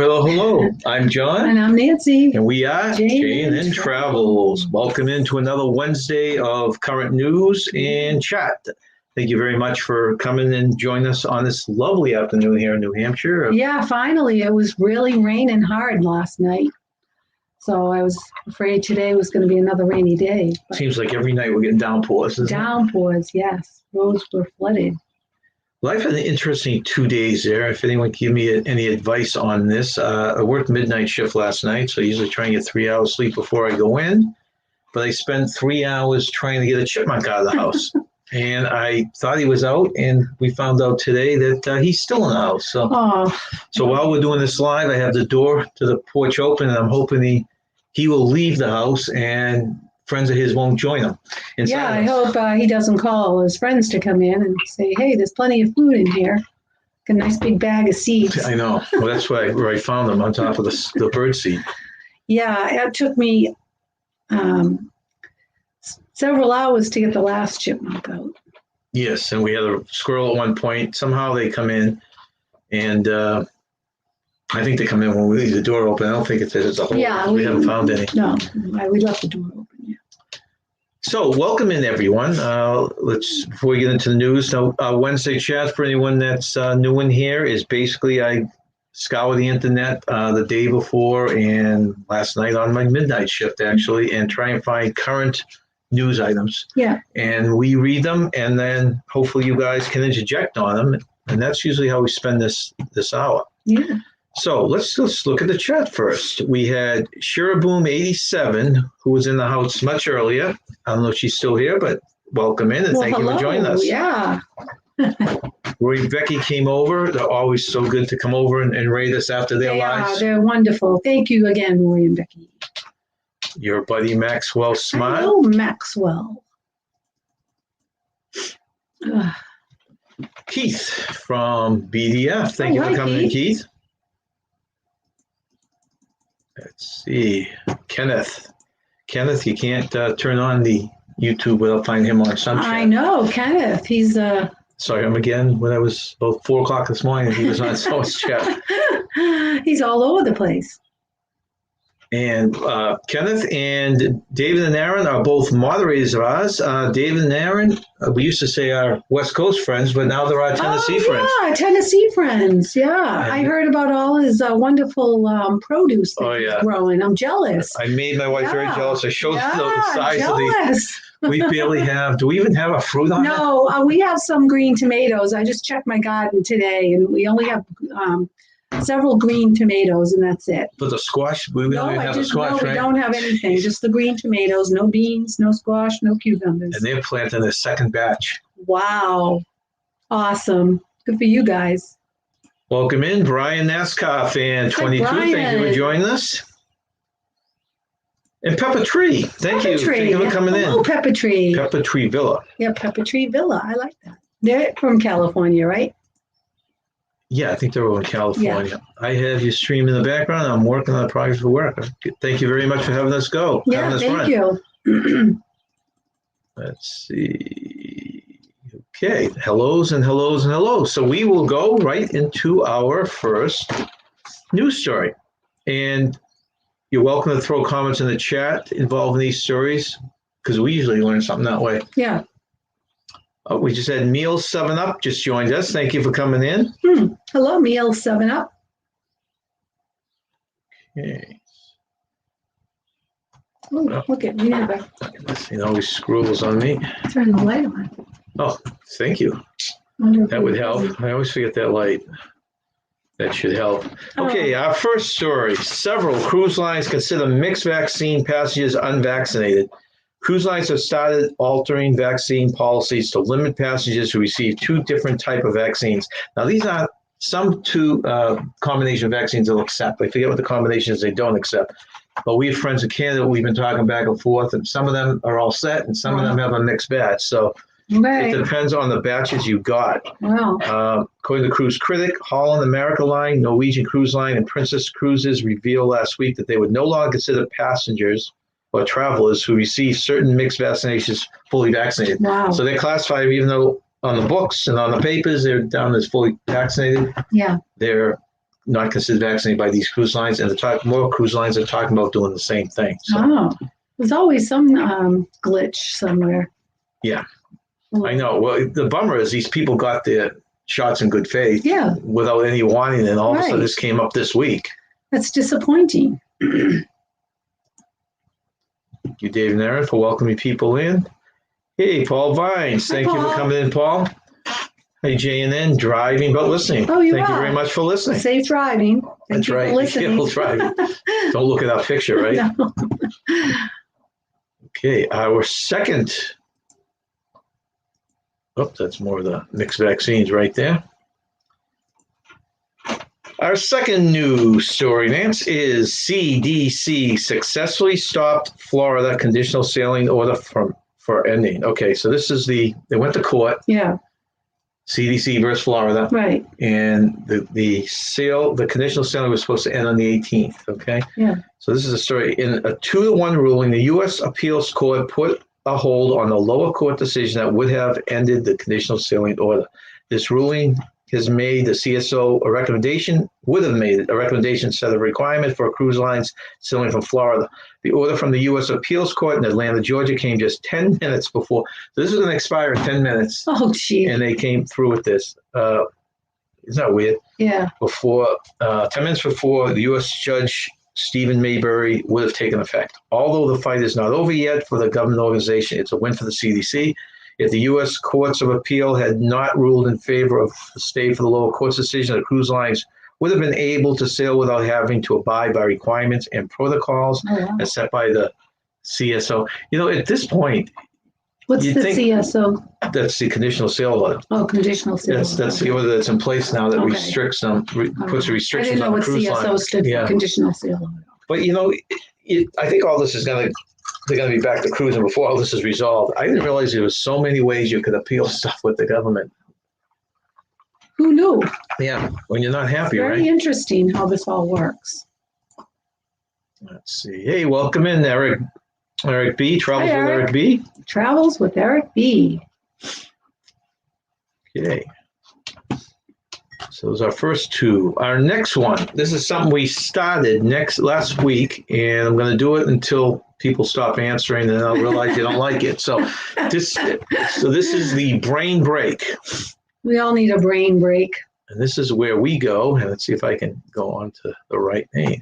Hello, hello. I'm John. And I'm Nancy. And we are J&N Travels. Welcome into another Wednesday of current news and chat. Thank you very much for coming and joining us on this lovely afternoon here in New Hampshire. Yeah, finally. It was really raining hard last night. So I was afraid today was going to be another rainy day. Seems like every night we're getting downpours. Downpours, yes. Roads were flooded. Well, I've had an interesting 2 days there. If anyone can give me any advice on this, I worked midnight shift last night, so I usually try and get 3 hours sleep before I go in. But I spent 3 hours trying to get a chipmunk out of the house. And I thought he was out, and we found out today that he's still in the house. So while we're doing this live, I have the door to the porch open, and I'm hoping he will leave the house and friends of his won't join him. Yeah, I hope he doesn't call his friends to come in and say, hey, there's plenty of food in here. A nice big bag of seeds. I know. Well, that's where I found them, on top of the bird seed. Yeah, it took me several hours to get the last chipmunk out. Yes, and we had a squirrel at one point. Somehow they come in, and I think they come in when we leave the door open. I don't think it's a hole. Yeah, we haven't found any. No, we left the door open. Yeah. So welcome in, everyone. Before we get into the news, Wednesday chat for anyone that's new in here is basically I scour the internet the day before and last night on my midnight shift, actually, and try and find current news items. Yeah. And we read them, and then hopefully you guys can interject on them. And that's usually how we spend this hour. Yeah. So let's look at the chat first. We had Shiraboom87, who was in the house much earlier. I don't know if she's still here, but welcome in, and thank you for joining us. Yeah. Roy and Becky came over. They're always so good to come over and rate us after their lives. They're wonderful. Thank you again, Roy and Becky. Your buddy Maxwell Smart. Hello, Maxwell. Keith from BDF. Thank you for coming in, Keith. Let's see. Kenneth, you can't turn on the YouTube without finding him on some chat. I know, Kenneth. He's Sorry, him again. When I was about 4 o'clock this morning, he was on someone's chat. He's all over the place. And Kenneth and David and Aaron are both moderators of ours. David and Aaron, we used to say our West Coast friends, but now they're our Tennessee friends. Yeah, Tennessee friends. Yeah, And I heard about all his wonderful produce that he's growing. I'm jealous. I made my wife very jealous. I showed the size jealous. We barely have. Do we even have a fruit on it? No, we have some green tomatoes. I just checked my garden today, and we only have several green tomatoes, and that's it. But the squash, we don't even have a squash, right? No, we don't have anything. Just the green tomatoes. No beans, no squash, no cucumbers. And they're planting their second batch. Wow. Awesome. Good for you guys. Welcome in, Brian, NASCAR fan 22. Brian. Thank you for joining us. And Pepper Tree. Thank you for coming in. Oh, Pepper Tree. Pepper Tree Villa. Yeah, Pepper Tree Villa. I like that. They're from California, right? Yeah, I think they're over in California. Yeah. I have you stream in the background. I'm working on a project for work. Thank you very much for having us go. Yeah, thank you. Let's see. Okay, hellos and hellos and hellos. So we will go right into our first news story. And you're welcome to throw comments in the chat involving these stories, because we usually learn something that way. Yeah. We just had Meal 7-Up just joined us. Thank you for coming in. Hello, Meal 7-Up. Okay. Oh, look at me. It always scrolls on me. Turn the light on. Oh, thank you. That would help. I always forget that light. That should help. Okay, our first story. Several cruise lines consider mixed vaccine passengers unvaccinated. Cruise lines have started altering vaccine policies to limit passengers who receive 2 different types of vaccines. Now, these are some 2 combination of vaccines they'll accept. I forget what the combinations they don't accept. But we have friends in Canada, we've been talking back and forth, and some of them are all set, and some of them have a mixed batch. So it depends on the batches you got. Wow. According to Cruise Critic, Holland America Line, Norwegian Cruise Line, and Princess Cruises revealed last week that they would no longer consider passengers or travelers who receive certain mixed vaccinations fully vaccinated. Wow. So they're classified, even though on the books and on the papers they're down as fully vaccinated. Yeah. They're not considered vaccinated by these cruise lines, and more cruise lines are talking about doing the same thing. So, Oh, there's always some glitch somewhere. yeah, I know. Well, the bummer is these people got their shots in good faith, without any warning, and all of a sudden this came up this week. That's disappointing. Thank you, Dave and Aaron, for welcoming people in. Hey, Paul Vines. Thank you for coming in, Paul. Hey, J&N, driving but listening. Oh, you Thank you very much for listening. Safe driving. That's right. Careful driving. Don't look at our picture, right? No. Okay, our second. Oh, that's more of the mixed vaccines right there. Our second news story, Nance, is CDC successfully stopped Florida conditional sailing order for ending. Okay, so this is they went to court. Yeah. CDC versus Florida. Right. And the conditional sailing was supposed to end on the 18th. Okay. Yeah. So this is a story. In a 2-1 ruling, the U.S. Appeals Court put a hold on the lower court decision that would have ended the conditional sailing order. This ruling has made the CSO a recommendation, would have made a recommendation set a requirement for cruise lines sailing from Florida. The order from the U.S. Appeals Court in Atlanta, Georgia came just 10 minutes before. So this is going to expire in 10 minutes. Oh, gee. And they came through with this. Isn't that weird? Yeah. 10 minutes before, the U.S. Judge Stephen Mayberry would have taken effect. Although the fight is not over yet for the government organization, it's a win for the CDC. If the U.S. Courts of Appeal had not ruled in favor of the stay for the lower court's decision, the cruise lines would have been able to sail without having to abide by requirements and protocols as set by the CSO. At this point, what's the CSO? That's the conditional sail order. Oh, conditional sail. That's the order that's in place now that restricts them, puts restrictions on the cruise line. I didn't know what CSO stood for, conditional sail order. But I think all this is they're going to be back to cruising before all this is resolved. I didn't realize there was so many ways you could appeal stuff with the government. Who knew? Yeah, when you're not happy, right? Very interesting how this all works. Let's see. Hey, welcome in, Eric. Eric B. Travels with Eric B. Travels with Eric B. Okay. So those are our first two. Our next one, this is something we started last week, and I'm going to do it until people stop answering, and I'll realize they don't like it. So this is the brain break. We all need a brain break. And this is where we go, and let's see if I can go on to the right name.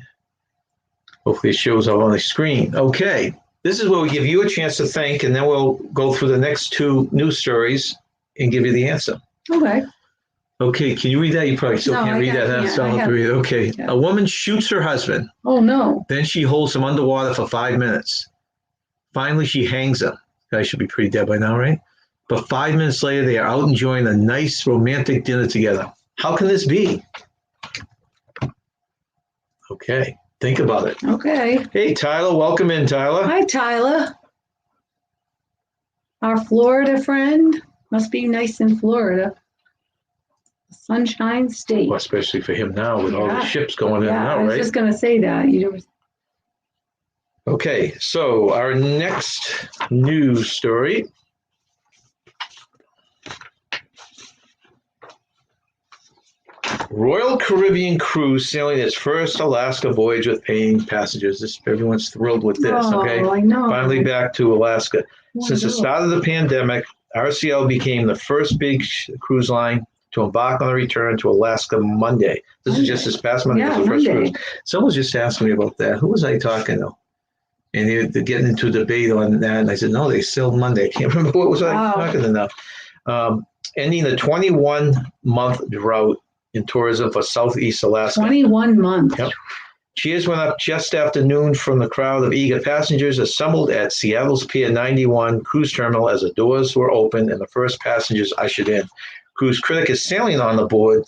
Hopefully it shows up on the screen. Okay. This is where we give you a chance to think, and then we'll go through the next two news stories and give you the answer. Okay. Okay, can you read that? You probably still can't read that. Okay. Yeah. A woman shoots her husband. Oh, no. Then she holds him underwater for 5 minutes. Finally, she hangs him. Guy should be pretty dead by now, right? But 5 minutes later, they are out enjoying a nice romantic dinner together. How can this be? Okay, think about it. Okay. Hey, Tyler, welcome in, Tyler. Hi, Tyler. Our Florida friend. Must be nice in Florida. Sunshine State. Well, especially for him now with all the ships going in and out, right? I was just going to say that. Okay, so our next news story. Royal Caribbean cruise sailing its first Alaska voyage with paying passengers. Everyone's thrilled with this, okay? I know. Finally back to Alaska. Since the start of the pandemic, RCL became the first big cruise line to embark on a return to Alaska Monday. This is just this past Monday. Yeah, was the first Monday. cruise. Someone was just asking me about that. Who was I talking to? And they're getting into a debate on that. And I said, no, they sailed Monday. I can't remember what was I talking to now. Ending a 21-month drought in tourism for Southeast Alaska. 21 months. Yep. Cheers went up just after noon from the crowd of eager passengers assembled at Seattle's Pier 91 cruise terminal as the doors were opened and the first passengers ushered in. Cruise Critic is sailing on board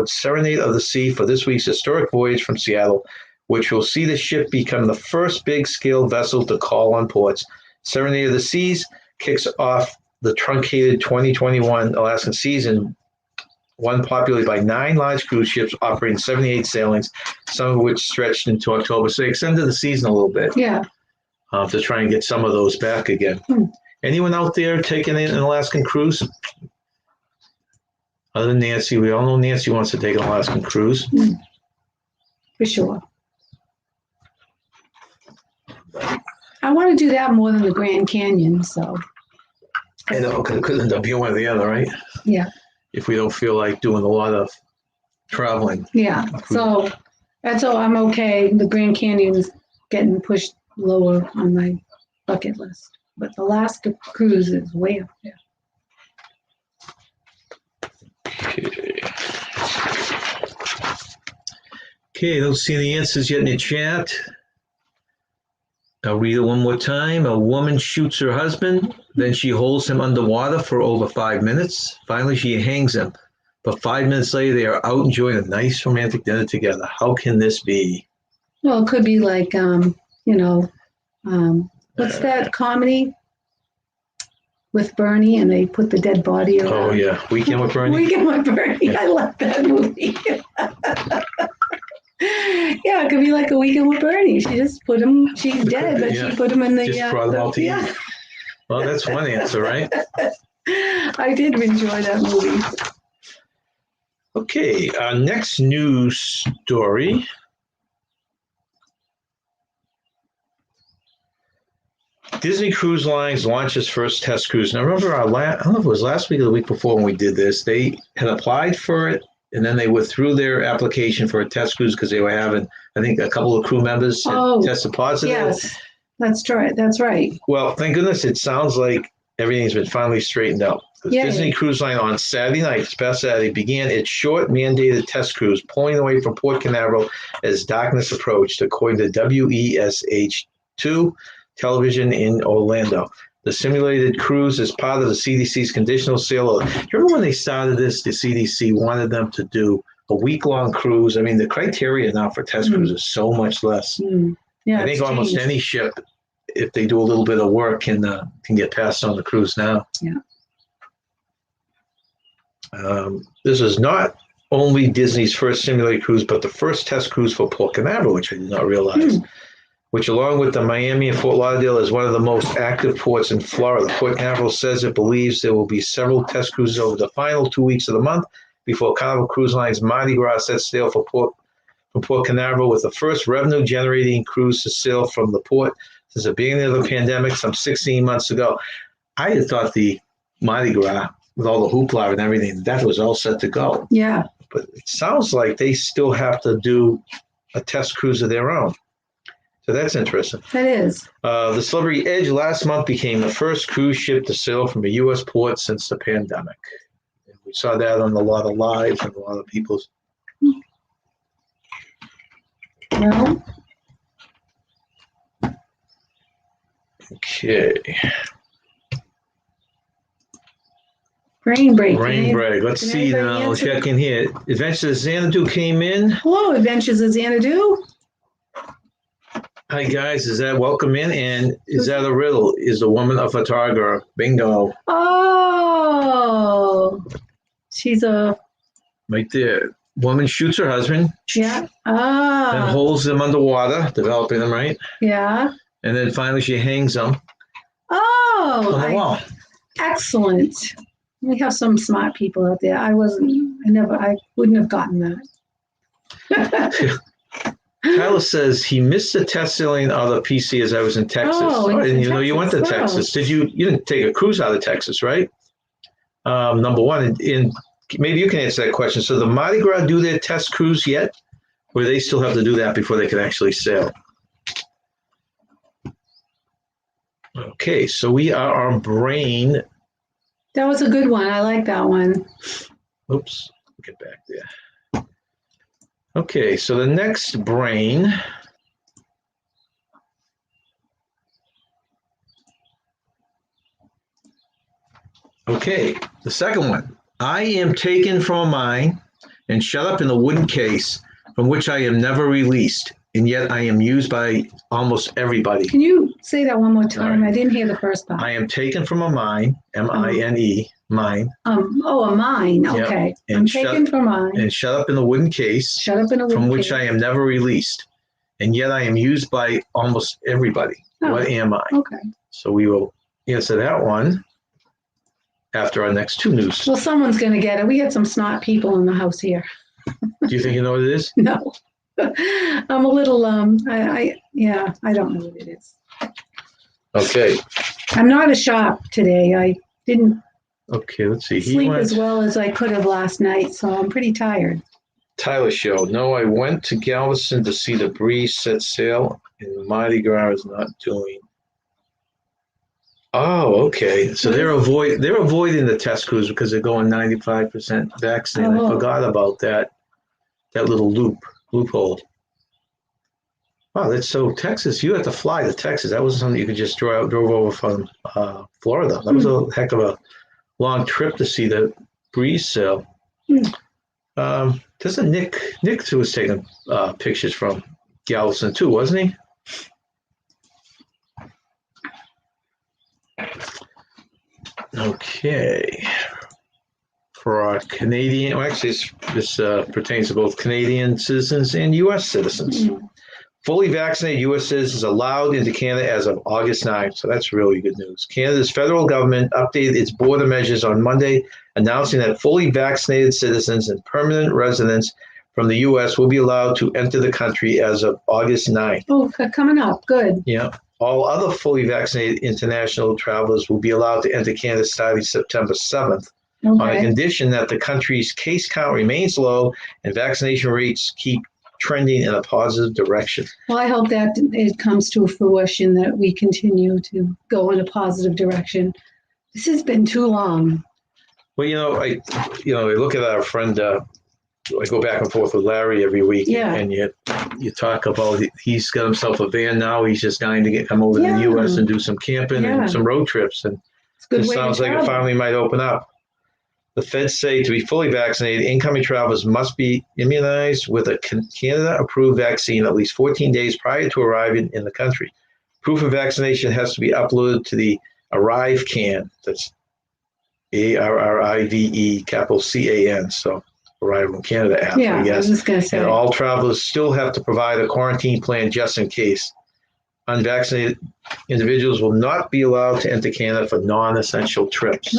Serenade of the Sea for this week's historic voyage from Seattle, which will see the ship become the first big-scale vessel to call on ports. Serenade of the Seas kicks off the truncated 2021 Alaskan season, one populated by 9 large cruise ships operating 78 sailings, some of which stretched into October. So they extended the season a little bit to try and get some of those back again. Anyone out there taking an Alaskan cruise? Other than Nancy, we all know Nancy wants to take an Alaskan cruise. For sure. I want to do that more than the Grand Canyon, so. I know, because it could end up being one or the other, right? Yeah. If we don't feel like doing a lot of traveling. Yeah, so that's all. I'm okay. The Grand Canyon's getting pushed lower on my bucket list, but the Alaska cruise is way up there. Okay, don't see any answers yet in the chat. I'll read it one more time. A woman shoots her husband, then she holds him underwater for over 5 minutes. Finally, she hangs him. But 5 minutes later, they are out enjoying a nice romantic dinner together. How can this be? Well, it could be like, what's that comedy with Bernie and they put the dead body around? Oh, yeah. Weekend with Bernie? Weekend with Bernie. Yeah. I love that movie. Yeah, it could be like a Weekend with Bernie. She just put him, she's dead, but Yeah. she put him in the... Just brought him out to eat. Well, that's one answer, right? I did enjoy that movie. Okay, next news story. Disney Cruise Lines launches first test cruise. Now, remember I don't know if it was last week or the week before when we did this. They had applied for it, and then they withdrew their application for a test cruise because they were having, I think, a couple of crew members had tested positive. Yes, that's right. That's right. Well, thank goodness it sounds like everything's been finally straightened out. Disney Cruise Line on Saturday night, this past Saturday, began its short mandated test cruise, pulling away from Port Canaveral as darkness approached, according to WESH2 television in Orlando. The simulated cruise is part of the CDC's conditional sale. Do you remember when they started this, the CDC wanted them to do a week-long cruise? I mean, the criteria now for test cruise is so much less. Yeah, I think almost any ship, if they do a little bit of work, can get passed on the cruise now. Yeah. This is not only Disney's first simulated cruise, but the first test cruise for Port Canaveral, which I did not realize, which along with the Miami and Fort Lauderdale is one of the most active ports in Florida. Port Canaveral says it believes there will be several test cruises over the final 2 weeks of the month before Carnival Cruise Line's Mardi Gras sets sail from Port Canaveral, with the first revenue-generating cruise to sail from the port since the beginning of the pandemic some 16 months ago. I had thought the Mardi Gras, with all the hoopla and everything, that was all set to go. Yeah. But it sounds like they still have to do a test cruise of their own. So that's interesting. That is. The Celebrity Edge last month became the first cruise ship to sail from a U.S. port since the pandemic. And we saw that on a lot of lives and a lot of people's. No. Okay. Brain break. Rain break. Let's see now. Check in here. Adventures of Xanadu came in. Hello, Adventures of Xanadu. Hi, guys. Is that welcome in? And is that a riddle? Is the woman a photographer? Bingo. Oh. She's a... Right there. Woman shoots her husband. Yeah. Then Ah. holds him underwater, developing them, right? Yeah. And then finally she hangs them Oh. on the wall. Excellent. We have some smart people out there. I wouldn't have gotten that. Tyler says he missed the test sailing of the PC as I was in Texas. Oh, I didn't even know you went to Texas. Wow. Texas. You didn't take a cruise out of Texas, right? Number one, and maybe you can answer that question. So the Mardi Gras do their test cruise yet? Or they still have to do that before they can actually sail? Okay, so we are on brain. That was a good one. I like that one. Oops, get back there. Okay, so the next brain. Okay, the second one. I am taken from a mine and shut up in a wooden case from which I am never released, and yet I am used by almost everybody. Can you say that one more time? Right. I didn't hear the first part. I am taken from a mine, M-I-N-E, mine. A mine. Okay. Yep. I'm taken from mine. And shut up in a wooden case. Shut up in a wooden from which case. I am never released, and yet I am used by almost everybody. Oh, what am I? Okay. So we will answer that one after our next two news. Well, someone's going to get it. We had some smart people in the house here. Do you think you know what it is? No. I'm a little, I don't know what it is. Okay. I'm not as sharp today. I didn't Okay, let's see. sleep as well as I could have last night, so I'm pretty tired. Tyler Show. No, I went to Galveston to see the Breeze set sail, and the Mardi Gras is not doing. Oh, okay. So they're avoiding the test cruise because they're going 95% vaccinated. I forgot about that little loophole. Wow, that's so Texas. You had to fly to Texas. That wasn't something you could just drove over from Florida. That was a heck of a long trip to see the Breeze sail. Doesn't Nick was taking pictures from Galveston too, wasn't he? Okay. For our Canadian, well, actually, this pertains to both Canadian citizens and U.S. citizens. Fully vaccinated U.S. citizens allowed into Canada as of August 9th, so that's really good news. Canada's federal government updated its border measures on Monday, announcing that fully vaccinated citizens and permanent residents from the U.S. will be allowed to enter the country as of August 9th. Oh, coming up. Good. Yeah. All other fully vaccinated international travelers will be allowed to enter Canada starting September 7th, on a condition that the country's case count remains low and vaccination rates keep trending in a positive direction. Well, I hope that it comes to fruition, that we continue to go in a positive direction. This has been too long. Well, I look at our friend. I go back and forth with Larry every week, and you talk about he's got himself a van now. He's just dying to come over to the U.S. and do some camping and some road trips, and it sounds like it finally might open up. The feds say to be fully vaccinated, incoming travelers must be immunized with a Canada-approved vaccine at least 14 days prior to arriving in the country. Proof of vaccination has to be uploaded to the Arrive Can. That's ARRIVE, capital CAN. So Arrive in Canada app, I guess. I was just going to say. And all travelers still have to provide a quarantine plan just in case. Unvaccinated individuals will not be allowed to enter Canada for non-essential trips.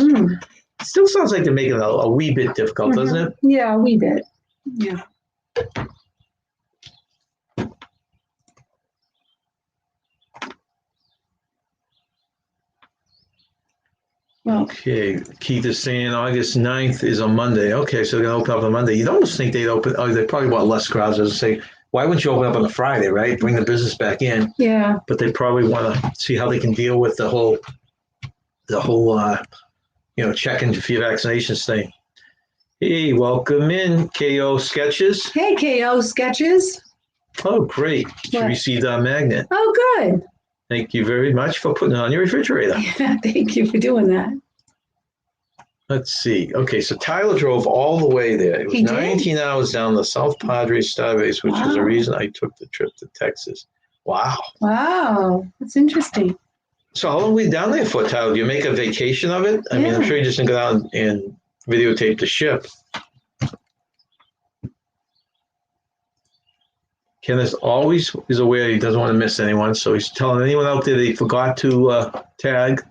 Still sounds like they're making it a wee bit difficult, doesn't it? Yeah, a wee bit. Yeah. Well, okay, Keith is saying August 9th is a Monday. Okay, so they're going to open up on Monday. You'd almost think they'd open, they probably want less crowds. As I say, why wouldn't you open up on a Friday, right? Bring the business back in. Yeah. But they probably want to see how they can deal with the whole checking for your vaccinations thing. Hey, welcome in, KO Sketches. Hey, KO Sketches. Oh, great. You received our magnet. Oh, good. Thank you very much for putting it on your refrigerator. Yeah, thank you for doing that. Let's see. Okay, so Tyler drove all the way there. It was 19 hours down the South Padre Starbase, which is the reason I took the trip to Texas. Wow. Wow, that's interesting. So how long were you down there for, Tyler? Do you make a vacation of it? I mean, I'm sure you just didn't go down and videotape the ship. Kenneth always is aware he doesn't want to miss anyone, so he's telling anyone out there that he forgot to tag.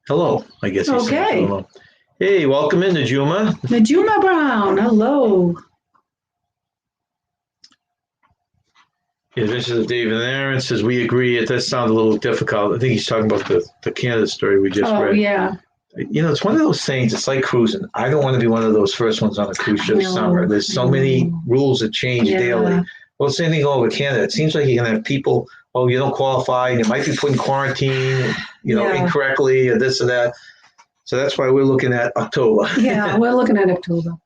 Hello, I guess he's saying hello. Hey, welcome in, Najuma. Najuma Brown, hello. Yeah, this is David and Aaron says, we agree. It does sound a little difficult. I think he's talking about the Canada story we just read. Oh, yeah. It's one of those things. It's like cruising. I don't want to be one of those first ones on a cruise ship summer. There's so many rules that change daily. Well, same thing over Canada. It seems like you're going to have people, you don't qualify, and you might be put in quarantine, incorrectly, or this or that. So that's why we're looking at October. Yeah, we're looking at October.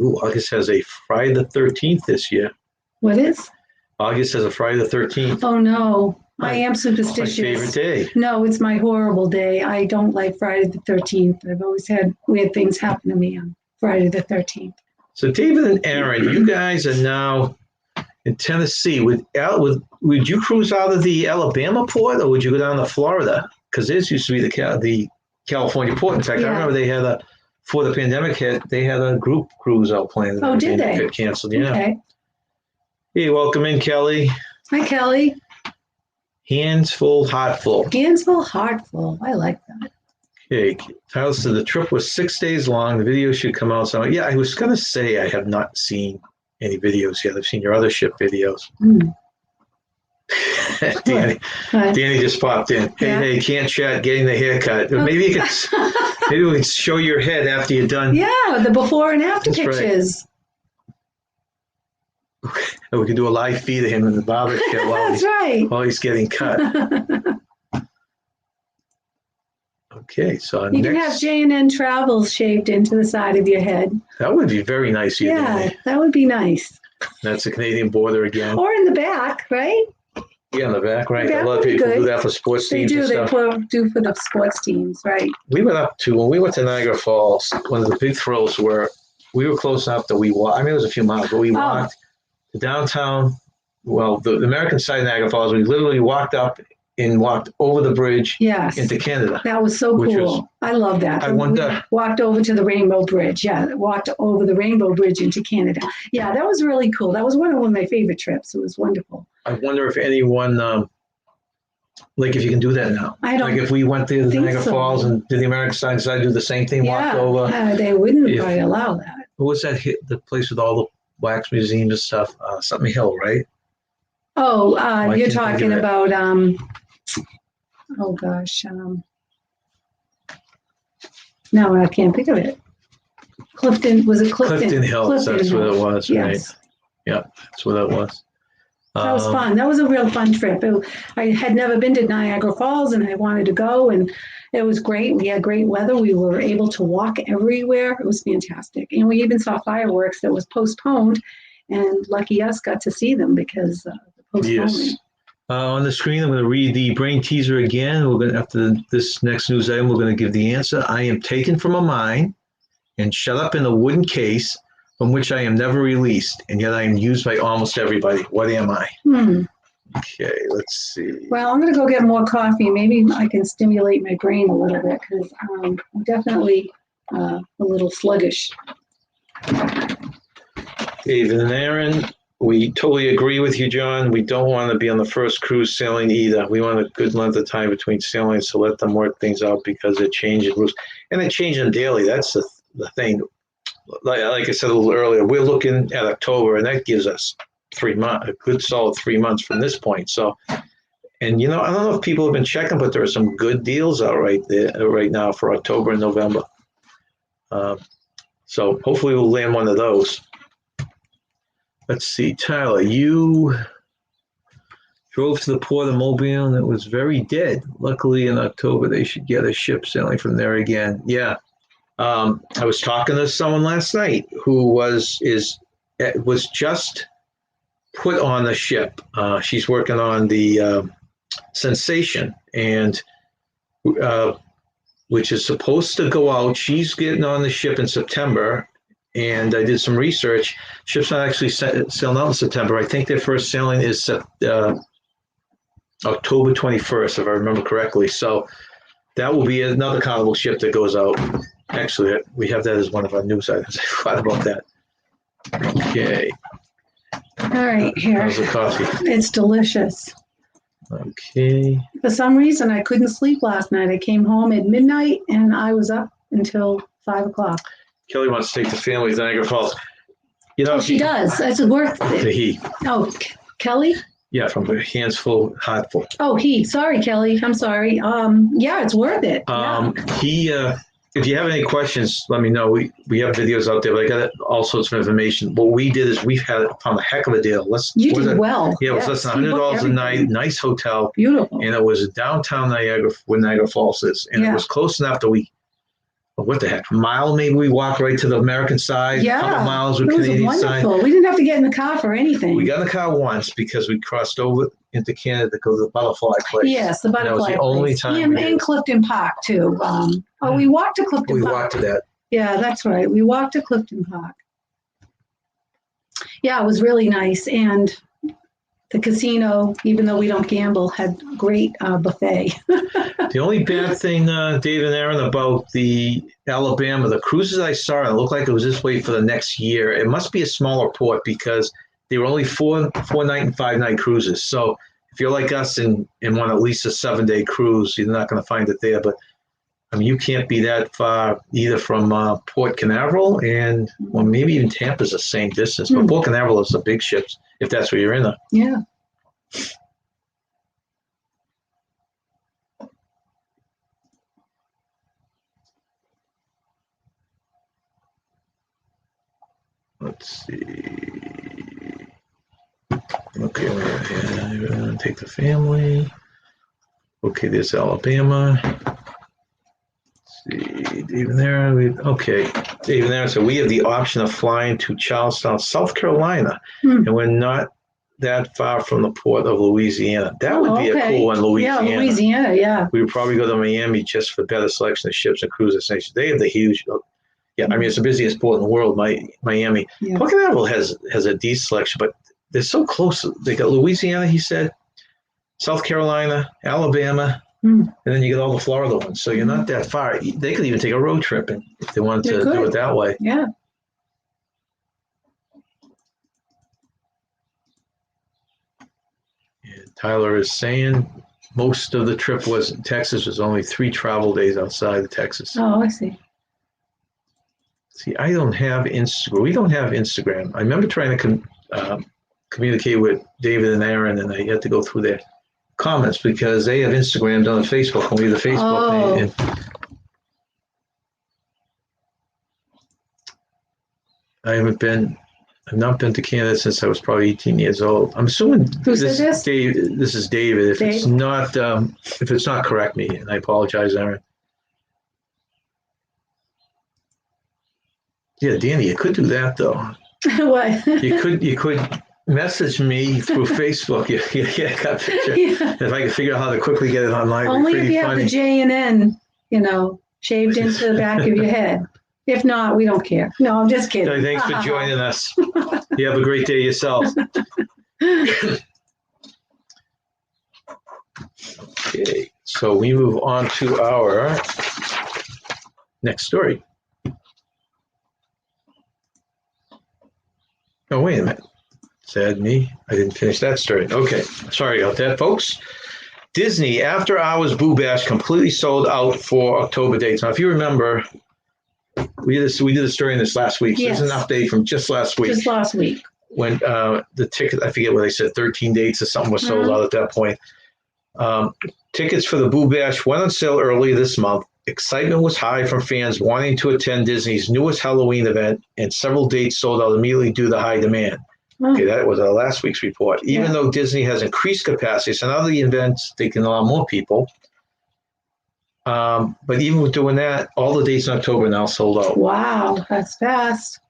Ooh, August has a Friday the 13th this year. What is? August has a Friday the 13th. Oh, no. I am superstitious. My favorite day. No, it's my horrible day. I don't like Friday the 13th. I've always had weird things happen to me on Friday the 13th. So David and Aaron, you guys are now in Tennessee. Would you cruise out of the Alabama port, or would you go down to Florida? Because this used to be the California port. In fact, I remember they had before the pandemic hit, they had a group cruise out planned. Oh, did they? It got canceled, yeah. Okay. Hey, welcome in, Kelly. Hi, Kelly. Hands full, heart full. Hands full, heart full. I like that. Okay, Tyler said the trip was 6 days long. The video should come out. So yeah, I was gonna say I have not seen any videos yet. I've seen your other ship videos. Danny just popped in. Hey, can't chat, getting the haircut. Okay. Maybe we can show your head after you're done. Yeah, the before and after pictures. Right. We can do a live feed of him in the barber chair while he's getting cut. Okay, so you can have J&N Travels shaved into the side of your head. That would be very nice. Yeah, that would be nice. That's the Canadian border again. Or in the back, right? Yeah, in the back, right. A lot of people do that for sports teams. They do for the sports teams, right? We went up to, when we went to Niagara Falls, one of the big thrills were, we were close enough that we walked, I mean, it was a few miles, but we walked to downtown, well, the American side of Niagara Falls, we literally walked up and walked over the bridge into Canada. That was so cool. I love that. I wonder. Walked over to the Rainbow Bridge. Yeah, walked over the Rainbow Bridge into Canada. Yeah, that was really cool. That was one of my favorite trips. It was wonderful. I wonder if anyone, like if you can do that now. I don't. Like if we went to the Niagara Falls and did the American side, decided to do the same thing, walked over. Yeah, they wouldn't probably allow that. What was that? The place with all the wax museums and stuff? Something Hill, right? Oh, you're talking about oh gosh, no, I can't think of it. Clifton, was it Clifton? Clifton Hills, that's what it was, right? Yeah, that's what it was. That was fun. That was a real fun trip. I had never been to Niagara Falls and I wanted to go, and it was great. We had great weather. We were able to walk everywhere. It was fantastic. And we even saw fireworks that was postponed, and lucky us got to see them because the postponement. Yes. On the screen, I'm going to read the brain teaser again. We're going to, after this next news item, we're going to give the answer. I am taken from a mine and shut up in a wooden case from which I am never released, and yet I am used by almost everybody. What am I? Okay, let's see. Well, I'm going to go get more coffee. Maybe I can stimulate my brain a little bit because I'm definitely a little sluggish. David and Aaron, we totally agree with you, John. We don't want to be on the first cruise sailing either. We want a good length of time between sailings to let them work things out because they're changing rules. And they're changing daily. That's the thing. Like I said a little earlier, we're looking at October, and that gives us 3 months, a good solid 3 months from this point. So, and I don't know if people have been checking, but there are some good deals out right now for October and November. So hopefully we'll land one of those. Let's see, Tyler, you drove to the port of Mobile and it was very dead. Luckily in October, they should get a ship sailing from there again. Yeah. I was talking to someone last night who was just put on the ship. She's working on the Sensation, and which is supposed to go out. She's getting on the ship in September. And I did some research. Ships not actually sailing out in September. I think their first sailing is October 21st, if I remember correctly. So that will be another Carnival ship that goes out. Actually, we have that as one of our news items. I forgot about that. Okay. All right, here. How's the coffee? It's delicious. Okay. For some reason, I couldn't sleep last night. I came home at midnight, and I was up until 5 o'clock. Kelly wants to take the family to Niagara Falls. She does. It's worth it. He. Oh, Kelly? Yeah, from the Hands Full, Heart Full. Oh, he. Sorry, Kelly. I'm sorry. Yeah, it's worth it. If you have any questions, let me know. We have videos out there, but I got all sorts of information. What we did is we've found a heck of a deal. You did well. Yeah, it was less than $100 a night, nice hotel. Beautiful. And it was downtown Niagara, where Niagara Falls is. And it was close enough that what the heck, mile maybe we walked right to the American side, a couple miles with Canadian side. We didn't have to get in the car for anything. We got in the car once because we crossed over into Canada to go to the Butterfly Place. Yes, the Butterfly Place. That was the only time. And Clifton Park too. We walked to Clifton Park. We walked to that. Yeah, that's right. We walked to Clifton Park. Yeah, it was really nice. And the casino, even though we don't gamble, had great buffet. The only bad thing, Dave and Aaron, about the Alabama, the cruises I saw, it looked like it was this way for the next year. It must be a smaller port because they were only four night and 5 night cruises. So if you're like us and want at least a 7-day cruise, you're not going to find it there. But I mean, you can't be that far either from Port Canaveral and, well, maybe even Tampa's the same distance. But Port Canaveral is the big ships, if that's where you're in. Yeah. Let's see. Okay, we're going to take the family. Okay, there's Alabama. See, David there. Okay, David there. So we have the option of flying to Charleston, South Carolina, and we're not that far from the port of Louisiana. That would be a cool one, Louisiana. Yeah, Louisiana, yeah. We would probably go to Miami just for better selection of ships and cruise destinations. They have the huge, I mean, it's the busiest port in the world, Miami. Yeah. Port Canaveral has a decent selection, but they're so close. They got Louisiana, he said, South Carolina, Alabama, and then you get all the Florida ones. So you're not that far. They could even take a road trip if they wanted to do it that way. Yeah. And Tyler is saying most of the trip was in Texas. Was only 3 travel days outside of Texas. Oh, I see. See, I don't have Instagram. We don't have Instagram. I remember trying to communicate with David and Aaron, and I had to go through their comments because they have Instagram done on Facebook, and we have the Facebook. And I've not been to Canada since I was probably 18 years old. I'm assuming this is David. If it's not, correct me, and I apologize, Aaron. Yeah, Danny, you could do that though. What? You could message me through Facebook. Yeah, got a picture. Yeah. If I could figure out how to quickly get it online. Only if you have the J&N, shaved into the back of your head. If not, we don't care. No, I'm just kidding. So thanks for joining us. You have a great day yourself. Okay, so we move on to our next story. Oh, wait a minute. Sad me. I didn't finish that story. Okay, sorry about that, folks. Disney After Hours Boo Bash completely sold out for October dates. Now, if you remember, we did a story in this last week. So yes. There's an update from just last week. Just last week. When the ticket, I forget what they said, 13 dates or something was sold out at that point. Tickets for the Boo Bash went on sale early this month. Excitement was high from fans wanting to attend Disney's newest Halloween event, and several dates sold out immediately due to high demand. Okay, that was last week's report. Even though Disney has increased capacity, so now the events, they can allow more people. But even with doing that, all the dates in October now sold out. Wow, that's fast.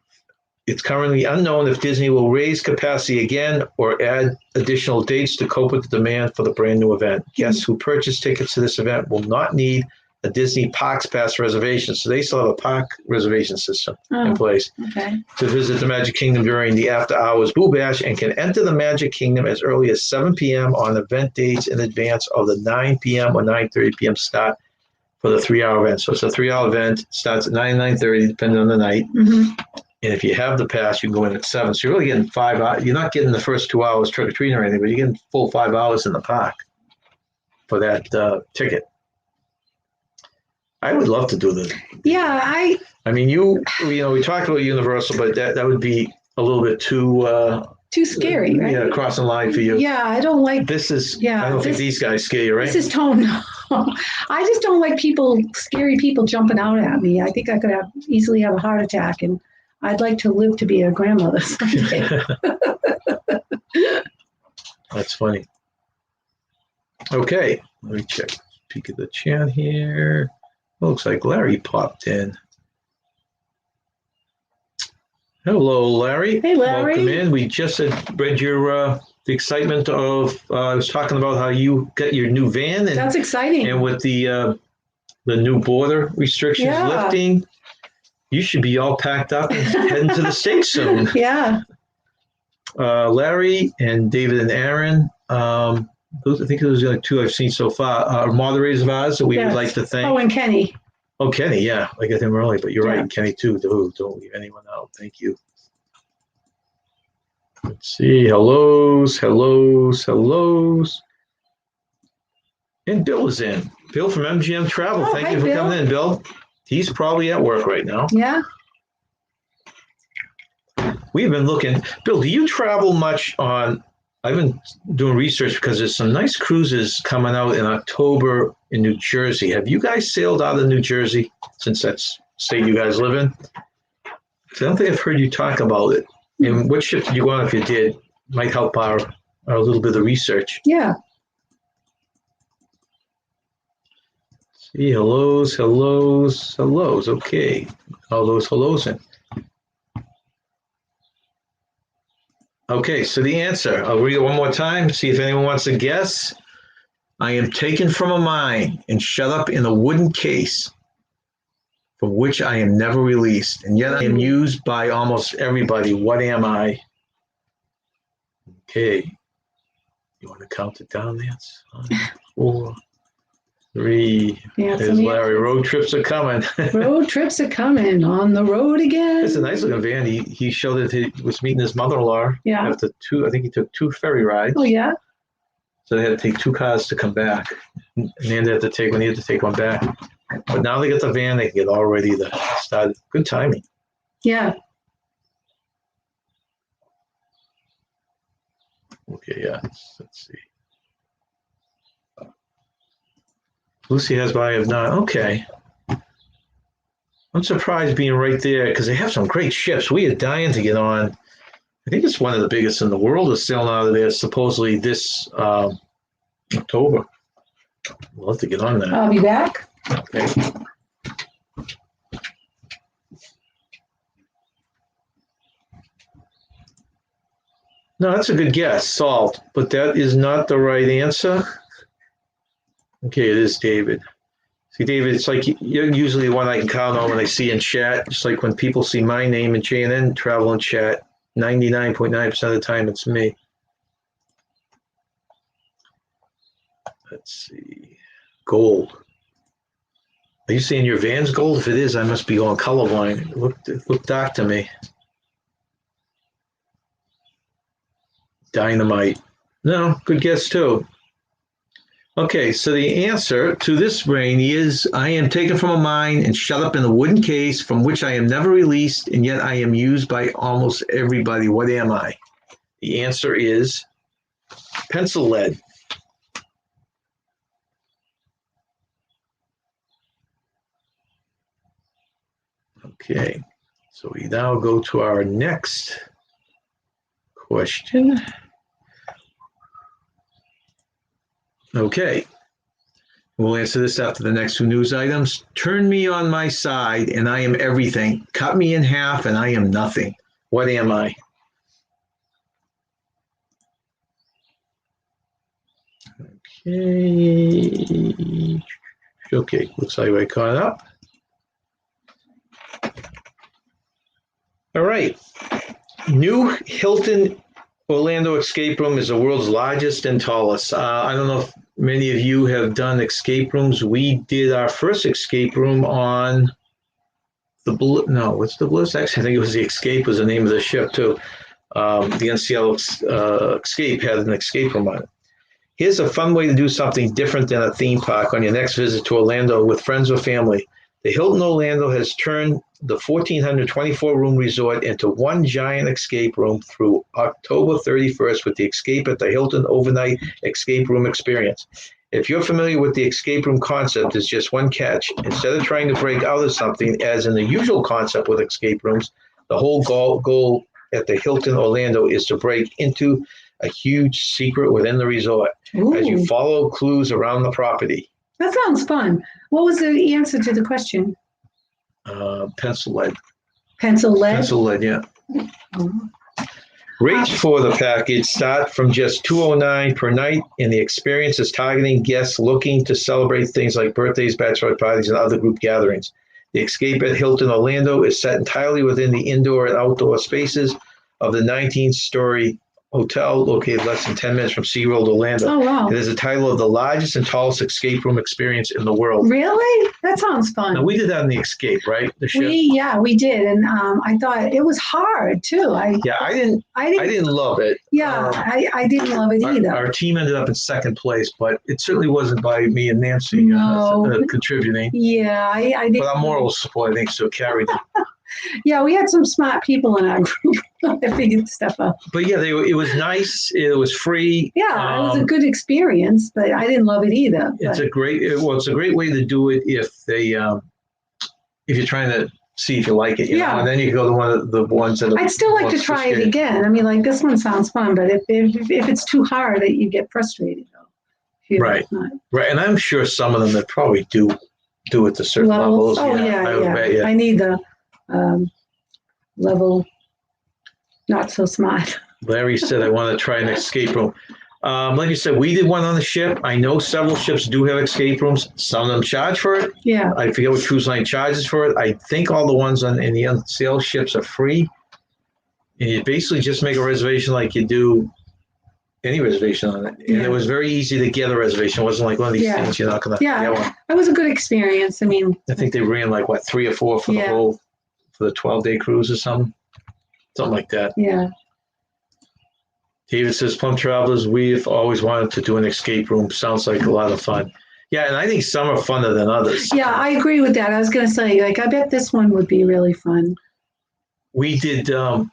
It's currently unknown if Disney will raise capacity again or add additional dates to cope with the demand for the brand new event. Guests who purchase tickets to this event will not need a Disney Parks Pass reservation. So they still have a park reservation system in place to visit the Magic Kingdom during the After Hours Boo Bash, and can enter the Magic Kingdom as early as 7 p.m. on event dates in advance of the 9 p.m. or 9:30 p.m. start for the 3-hour event. So it's a 3-hour event, starts at 9:30, depending on the night. And if you have the pass, you can go in at 7. So you're really getting 5 hours. You're not getting the first 2 hours trick-or-treating or anything, but you're getting full 5 hours in the park for that ticket. I would love to do that. Yeah, I mean, we talked about Universal, but that would be a little bit too scary, right? Yeah, crossing the line for you. Yeah, I don't like. This is. Yeah, I don't think these guys scare you, right? This is tone. I just don't like scary people jumping out at me. I think I could easily have a heart attack, and I'd like to live to be a grandmother someday. That's funny. Okay, let me check. Peek at the chat here. Looks like Larry popped in. Hello, Larry. Hey, Larry. Welcome in. We just had read your the excitement of. I was talking about how you got your new van. And that's exciting. And with the new border restrictions lifting, you should be all packed up and heading to the States soon. Yeah. Larry and David and Aaron. I think those are the 2 I've seen so far. Are moderators of ours that we would like to thank. Oh, and Kenny. Oh, Kenny, yeah. I got him early, but you're right. Kenny, too. Don't leave anyone out. Thank you. Let's see. Hellos. And Bill is in. Bill from MGM Travel. Oh, Thank hi, you for Bill. coming in, Bill. He's probably at work right now. Yeah. We've been looking. Bill, do you travel much on? I've been doing research because there's some nice cruises coming out in October in New Jersey. Have you guys sailed out of New Jersey since that's the state you guys live in? I don't think I've heard you talk about it. And what ship did you go on if you did? Might help our little bit of research. Yeah. See, hellos. Okay. All those hellos in. Okay, so the answer, I'll read it one more time, see if anyone wants to guess. I am taken from a mine and shut up in a wooden case from which I am never released, and yet I am used by almost everybody. What am I? Okay. You want to count it down, Nance? 4, 3. Yeah, There's Larry. Road trips are coming. Road trips are coming. On the road again. It's a nice looking van. He showed that he was meeting his mother-in-law. Yeah. After I think he took 2 ferry rides. Oh, yeah. So they had to take 2 cars to come back. And Amanda had to take one. He had to take one back. But now they get the van. They can get all ready to start. Good timing. Yeah. Okay, yeah. Let's see. Lucy has, but I have not. Okay. I'm surprised being right there because they have some great ships. We are dying to get on. I think it's one of the biggest in the world is sailing out of there supposedly this October. We'll have to get on that. I'll be back. Okay. No, that's a good guess, salt, but that is not the right answer. Okay, it is David. See, David, it's like you're usually the one I can count on when I see in chat. Just like when people see my name in J&N Travel in chat, 99.9% of the time it's me. Let's see. Gold. Are you saying your van's gold? If it is, I must be going colorblind. It looked dark to me. Dynamite. No, good guess too. Okay, so the answer to this, Rainy, is I am taken from a mine and shut up in a wooden case from which I am never released, and yet I am used by almost everybody. What am I? The answer is pencil lead. Okay, so we now go to our next question. Okay, we'll answer this after the next 2 news items. Turn me on my side and I am everything. Cut me in half and I am nothing. What am I? Okay. Okay, looks like I caught up. All right. New Hilton Orlando escape room is the world's largest and tallest. I don't know if many of you have done escape rooms. We did our first escape room on the Blue. No, what's the Bliss? Actually, I think it was the Escape was the name of the ship too. The NCL Escape had an escape room on it. Here's a fun way to do something different than a theme park on your next visit to Orlando with friends or family. The Hilton Orlando has turned the 1,424-room resort into one giant escape room through October 31st with the Escape at the Hilton Overnight Escape Room Experience. If you're familiar with the escape room concept, there's just one catch. Instead of trying to break out of something, as in the usual concept with escape rooms, the whole goal at the Hilton Orlando is to break into a huge secret within the resort. Ooh. As you follow clues around the property. That sounds fun. What was the answer to the question? Pencil lead. Pencil lead? Pencil lead, yeah. Oh. Rates for the package start from just $209 per night, and the experience is targeting guests looking to celebrate things like birthdays, bachelor parties, and other group gatherings. The Escape at Hilton Orlando is set entirely within the indoor and outdoor spaces of the 19-story Hotel located less than 10 minutes from SeaWorld Orlando. Oh, wow. It is the title of the largest and tallest escape room experience in the world. Really? That sounds fun. Now, we did that in the Escape, right? The ship. We did, and I thought it was hard too. I didn't love it. Yeah, I didn't love it either. Our team ended up in second place, but it certainly wasn't by me and Nancy contributing. Yeah, I did. But our moral support, I think, still carried it. Yeah, we had some smart people in our group that figured stuff out. But yeah, it was nice. It was free. Yeah, it was a good experience, but I didn't love it either. It's a great way to do it if you're trying to see if you like it. You know? And then you go to one of the ones that. I'd still like to try it again. I mean, like this one sounds fun, but if it's too hard, you get frustrated. Right. And I'm sure some of them that probably do it to certain levels. Oh yeah. I need the level not so smart. Larry said, I want to try an escape room. Like you said, we did one on the ship. I know several ships do have escape rooms. Some of them charge for it. Yeah. I forget what cruise line charges for it. I think all the ones in the unsailed ships are free. And you basically just make a reservation like you do any reservation on it. And it was very easy to get a reservation. It wasn't like one of these things you're not going to get one. It was a good experience. I mean, I think they ran like, 3 or 4 for the 12-day cruise or something like that. Yeah. David says, Plum Travelers, we've always wanted to do an escape room. Sounds like a lot of fun. Yeah, and I think some are funner than others. Yeah, I agree with that. I was going to say, I bet this one would be really fun. We did a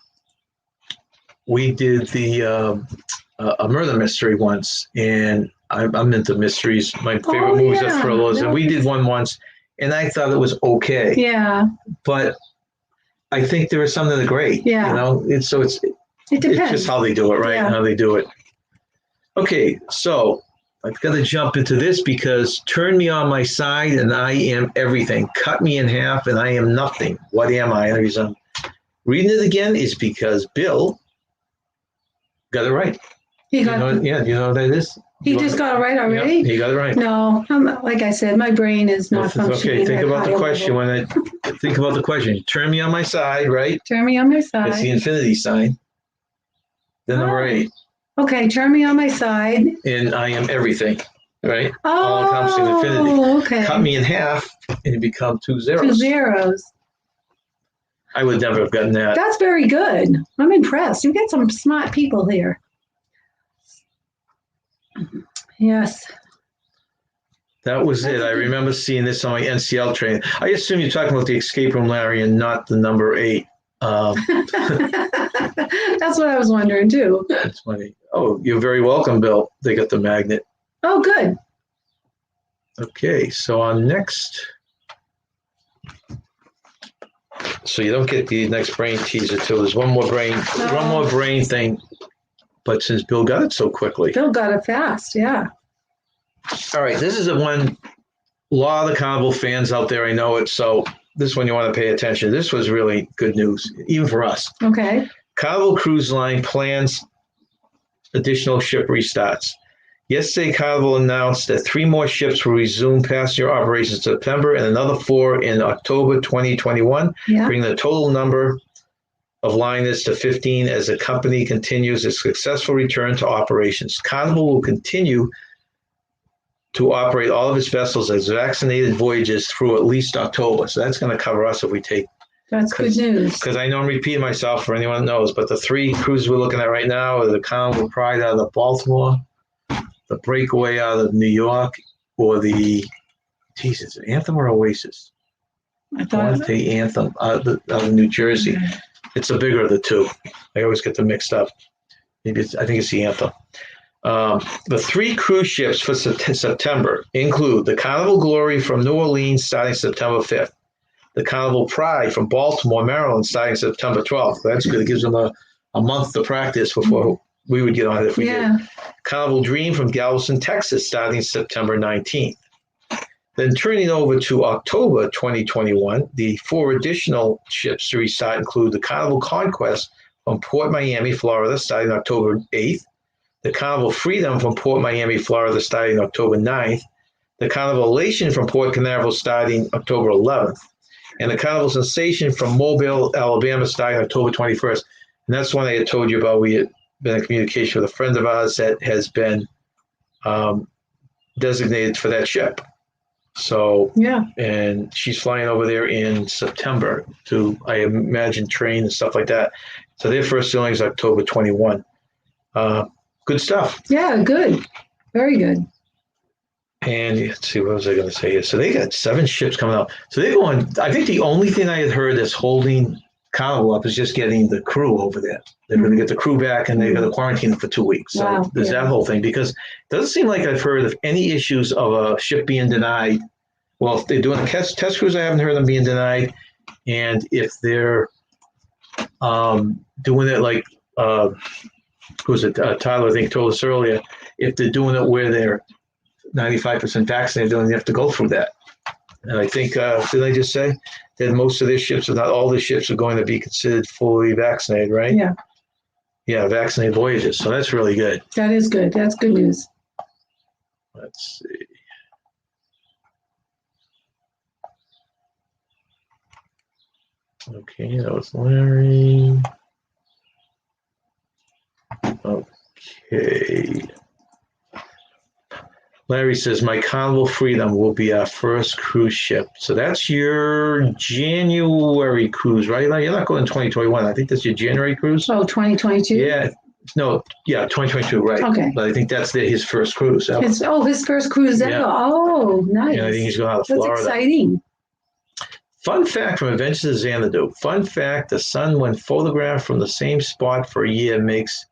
murder mystery once, and I'm into mysteries. My favorite movies are thrillers, and we did one once, and I thought it was okay. Yeah. But I think there is something great. Yeah. It depends. It's just how they do it, right? Yeah. How they do it. Okay, so I've got to jump into this because turn me on my side and I am everything. Cut me in half and I am nothing. What am I? And the reason I'm reading it again is because Bill got it right. Do you know what that is? He just got it right already? Yeah, he got it right. No, like I said, my brain is not functioning. Okay, think about the question. Think about the question. Turn me on my side, right? Turn me on my side. It's the infinity sign. Then number 8. Okay, turn me on my side. And I am everything, right? All-encompassing infinity. Okay. Cut me in half and you become 2 zeros. 2 zeros. I would never have gotten that. That's very good. I'm impressed. You've got some smart people here. Yes. That was it. I remember seeing this on my NCL training. I assume you're talking about the escape room, Larry, and not the number 8. That's what I was wondering too. That's funny. Oh, you're very welcome, Bill. They got the magnet. Oh, good. Okay, so on next. So you don't get the next brain teaser till there's one more brain thing. But since Bill got it so quickly. Bill got it fast, yeah. All right, this is the one. A lot of the Carnival fans out there, I know it. So this one you want to pay attention. This was really good news, even for us. Okay. Carnival Cruise Line plans additional ship restarts. Yesterday, Carnival announced that 3 more ships will resume passenger operations in September and another 4 in October 2021, bringing the total number of liners to 15 as the company continues its successful return to operations. Carnival will continue to operate all of its vessels as vaccinated voyages through at least October. So that's going to cover us if we take. That's good news. Because I know I'm repeating myself for anyone that knows, but the 3 cruises we're looking at right now are the Carnival Pride out of Baltimore, the Breakaway out of New York, or the, Jesus, Anthem or Oasis? I want to say Anthem out of New Jersey. Okay. It's the bigger of the 2. I always get them mixed up. I think it's the Anthem. The 3 cruise ships for September include the Carnival Glory from New Orleans starting September 5th, the Carnival Pride from Baltimore, Maryland starting September 12th. That's good. It gives them a month to practice before we would get on it if we did. Carnival Dream from Galveston, Texas starting September 19th. Then turning over to October 2021, the 4 additional ships to restart include the Carnival Conquest from Port Miami, Florida starting October 8th, the Carnival Freedom from Port Miami, Florida, starting October 9th, the Carnival Elation from Port Canaveral starting October 11th, and the Carnival Sensation from Mobile, Alabama, starting October 21st. And that's one I had told you about. We been in communication with a friend of ours that has been designated for that ship. So, Yeah. and she's flying over there in September to, I imagine, train and stuff like that. So their first sailing is October 21. Good stuff. Yeah, good. Very good. And let's see, what was I going to say here? So they got 7 ships coming out. So they're going, I think the only thing I had heard that's holding Carnival up is just getting the crew over there. They're going to get the crew back and they're going to quarantine them for 2 weeks. So Wow, there's that whole thing, because it doesn't seem like I've heard of any issues of a ship being denied. Well, if they're doing a test cruise, I haven't heard them being denied. And if they're doing it like, who was it? Tyler, I think, told us earlier, if they're doing it where they're 95% vaccinated, they don't have to go through that. And I think, did I just say that most of their ships, if not all the ships, are going to be considered fully vaccinated, right? Yeah. Yeah, vaccinated voyages. So that's really good. That is good. That's good news. Let's see. Okay, that was Larry. Okay. Larry says, my Carnival Freedom will be our first cruise ship. So that's your January cruise, right? You're not going in 2021. I think that's your January cruise. Oh, 2022? Yeah. No, yeah, 2022, right. Okay. But I think that's his first cruise ever. His first cruise ever. Yeah. Oh, nice. And I think he's going out of Florida. That's exciting. Fun fact from Adventures of Xanadu. Fun fact, the sun, when photographed from the same spot for a year, makes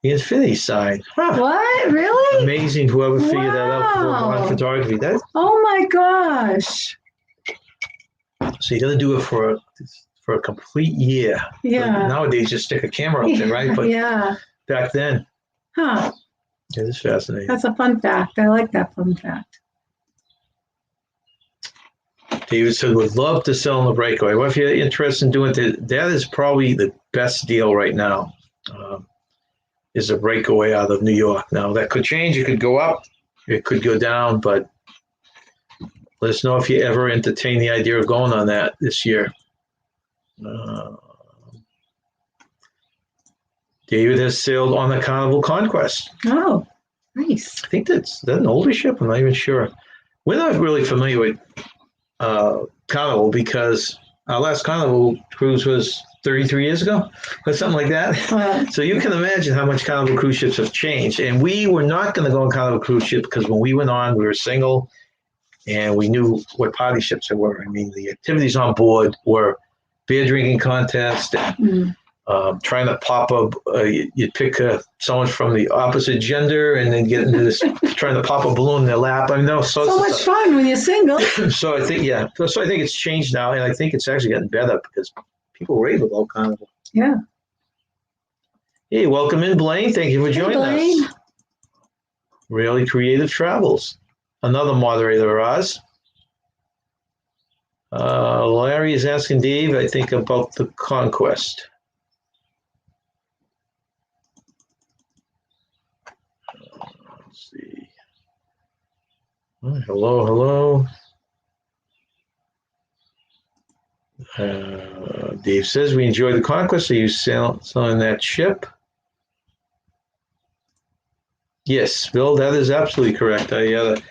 the infinity sign. Huh. What? Really? Amazing. Whoever figured that out for modern photography. Oh my gosh. So you got to do it for a complete year. Yeah. Nowadays, just stick a camera up there, right? But yeah. back then, Huh. it is fascinating. That's a fun fact. I like that fun fact. David said, would love to sell on the breakaway. Well, if you're interested in doing it, that is probably the best deal right now, is a breakaway out of New York. Now, that could change. It could go up. It could go down. But let us know if you ever entertain the idea of going on that this year. David has sailed on the Carnival Conquest. Oh, nice. I think that's an older ship. I'm not even sure. We're not really familiar with Carnival because our last Carnival cruise was 33 years ago or something like that. So you can imagine how much Carnival cruise ships have changed. And we were not going to go on Carnival cruise ship because when we went on, we were single and we knew what party ships they were. I mean, the activities on board were beer drinking contest and trying to pop up, you'd pick someone from the opposite gender and then get into this, trying to pop a balloon in their lap. I mean, no, so much fun when you're single. So I think, so I think it's changed now, and I think it's actually gotten better because people rave about Carnival. Yeah. Hey, welcome in, Blaine. Thank you for joining us. Really Creative Travels, another moderator of ours. Larry is asking Dave, I think, about the Conquest. Let's see. Hello. Dave says, we enjoy the Conquest. Are you selling that ship? Yes, Bill, that is absolutely correct. I had a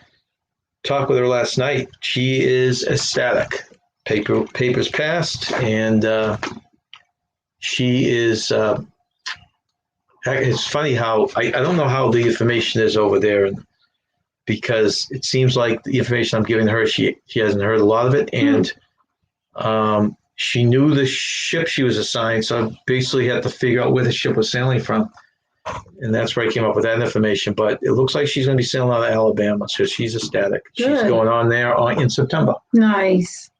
talk with her last night. She is ecstatic. Papers passed, and she is. It's funny how I don't know how the information is over there, because it seems like the information I'm giving her, she hasn't heard a lot of it, and she knew the ship she was assigned, so I basically had to figure out where the ship was sailing from. And that's where I came up with that information. But it looks like she's going to be sailing out of Alabama, so she's ecstatic. Good. She's going on there in September. Nice.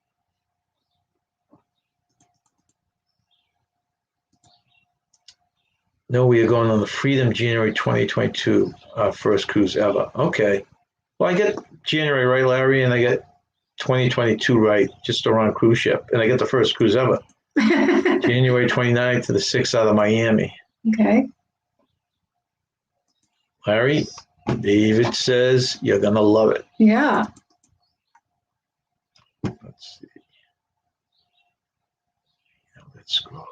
No, we are going on the Freedom January 2022, first cruise ever. Okay. Well, I get January right, Larry, and I get 2022 right, just around cruise ship. And I get the first cruise ever. January 29th to the 6th out of Miami. Okay. Larry, David says you're going to love it. Yeah. Let's see. Let's scroll.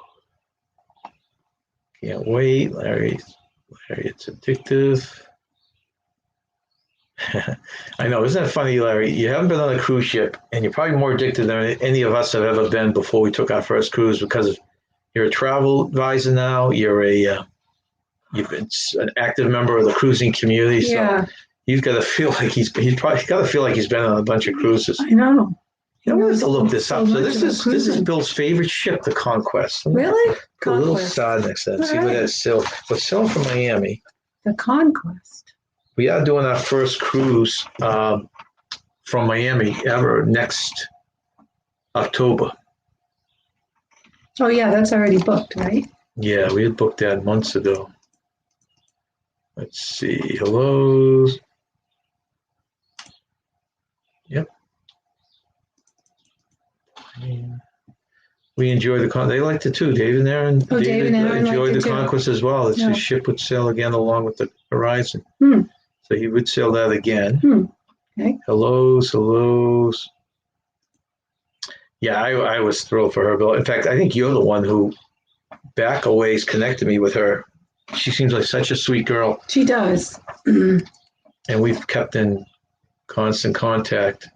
Can't wait. Larry Larry, it's addictive. I know, isn't that funny, Larry? You haven't been on a cruise ship, and you're probably more addicted than any of us have ever been before we took our first cruise because you're a travel advisor now. You're you've been an active member of the cruising community. Yeah. So you've got to feel like he's probably got to feel like he's been on a bunch of cruises. I know. You know, we have to look this So up. So much this about is cruising. Bill's favorite ship, the Conquest. Really? Put a little Conquest. star next to that. All See what right. that's still. But still from Miami. The Conquest. We are doing our first cruise from Miami ever next October. Oh yeah, that's already booked, right? Yeah, we had booked that months ago. Let's see. Hello. Yep. We enjoy the They liked it too. Dave and Aaron. Oh, Dave and Aaron enjoyed liked the it too. Conquest as well. It's Yeah. His ship would sail again along with the Horizon. Hmm. So he would sail that again. Okay. Hellos. Yeah, I was thrilled for her, Bill. In fact, I think you're the one who back a ways connected me with her. She seems like such a sweet girl. She does. And we've kept in constant contact.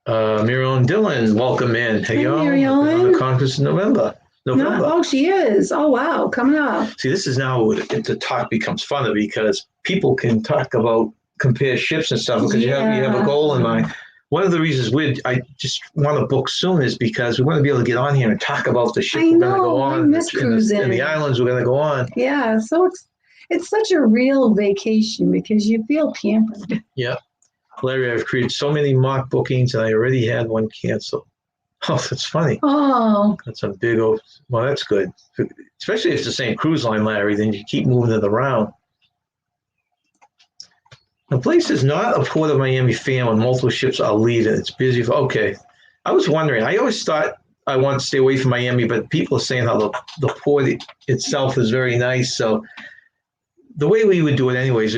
Mary Ellen Dillon, welcome in. Hey, y'all. Mary Ellen. On the Conquest in November. No, oh, she is. Oh, wow. Coming up. See, this is now where the talk becomes funner because people can talk about compare ships and stuff because you have a goal in mind. One of the reasons I just want to book soon is because we want to be able to get on here and talk about the ship we're going to go on I miss cruising. and the islands we're going to go on. Yeah, so it's such a real vacation because you feel pampered. Yeah. Larry, I've created so many mock bookings and I already had one cancel. Oh, that's funny. Oh. That's a big old, well, that's good. Especially if it's the same cruise line, Larry, then you keep moving it around. The place is not a Port of Miami fan when multiple ships are leaving. It's busy. Okay. I was wondering, I always thought I wanted to stay away from Miami, but people are saying how the port itself is very nice. So the way we would do it anyways,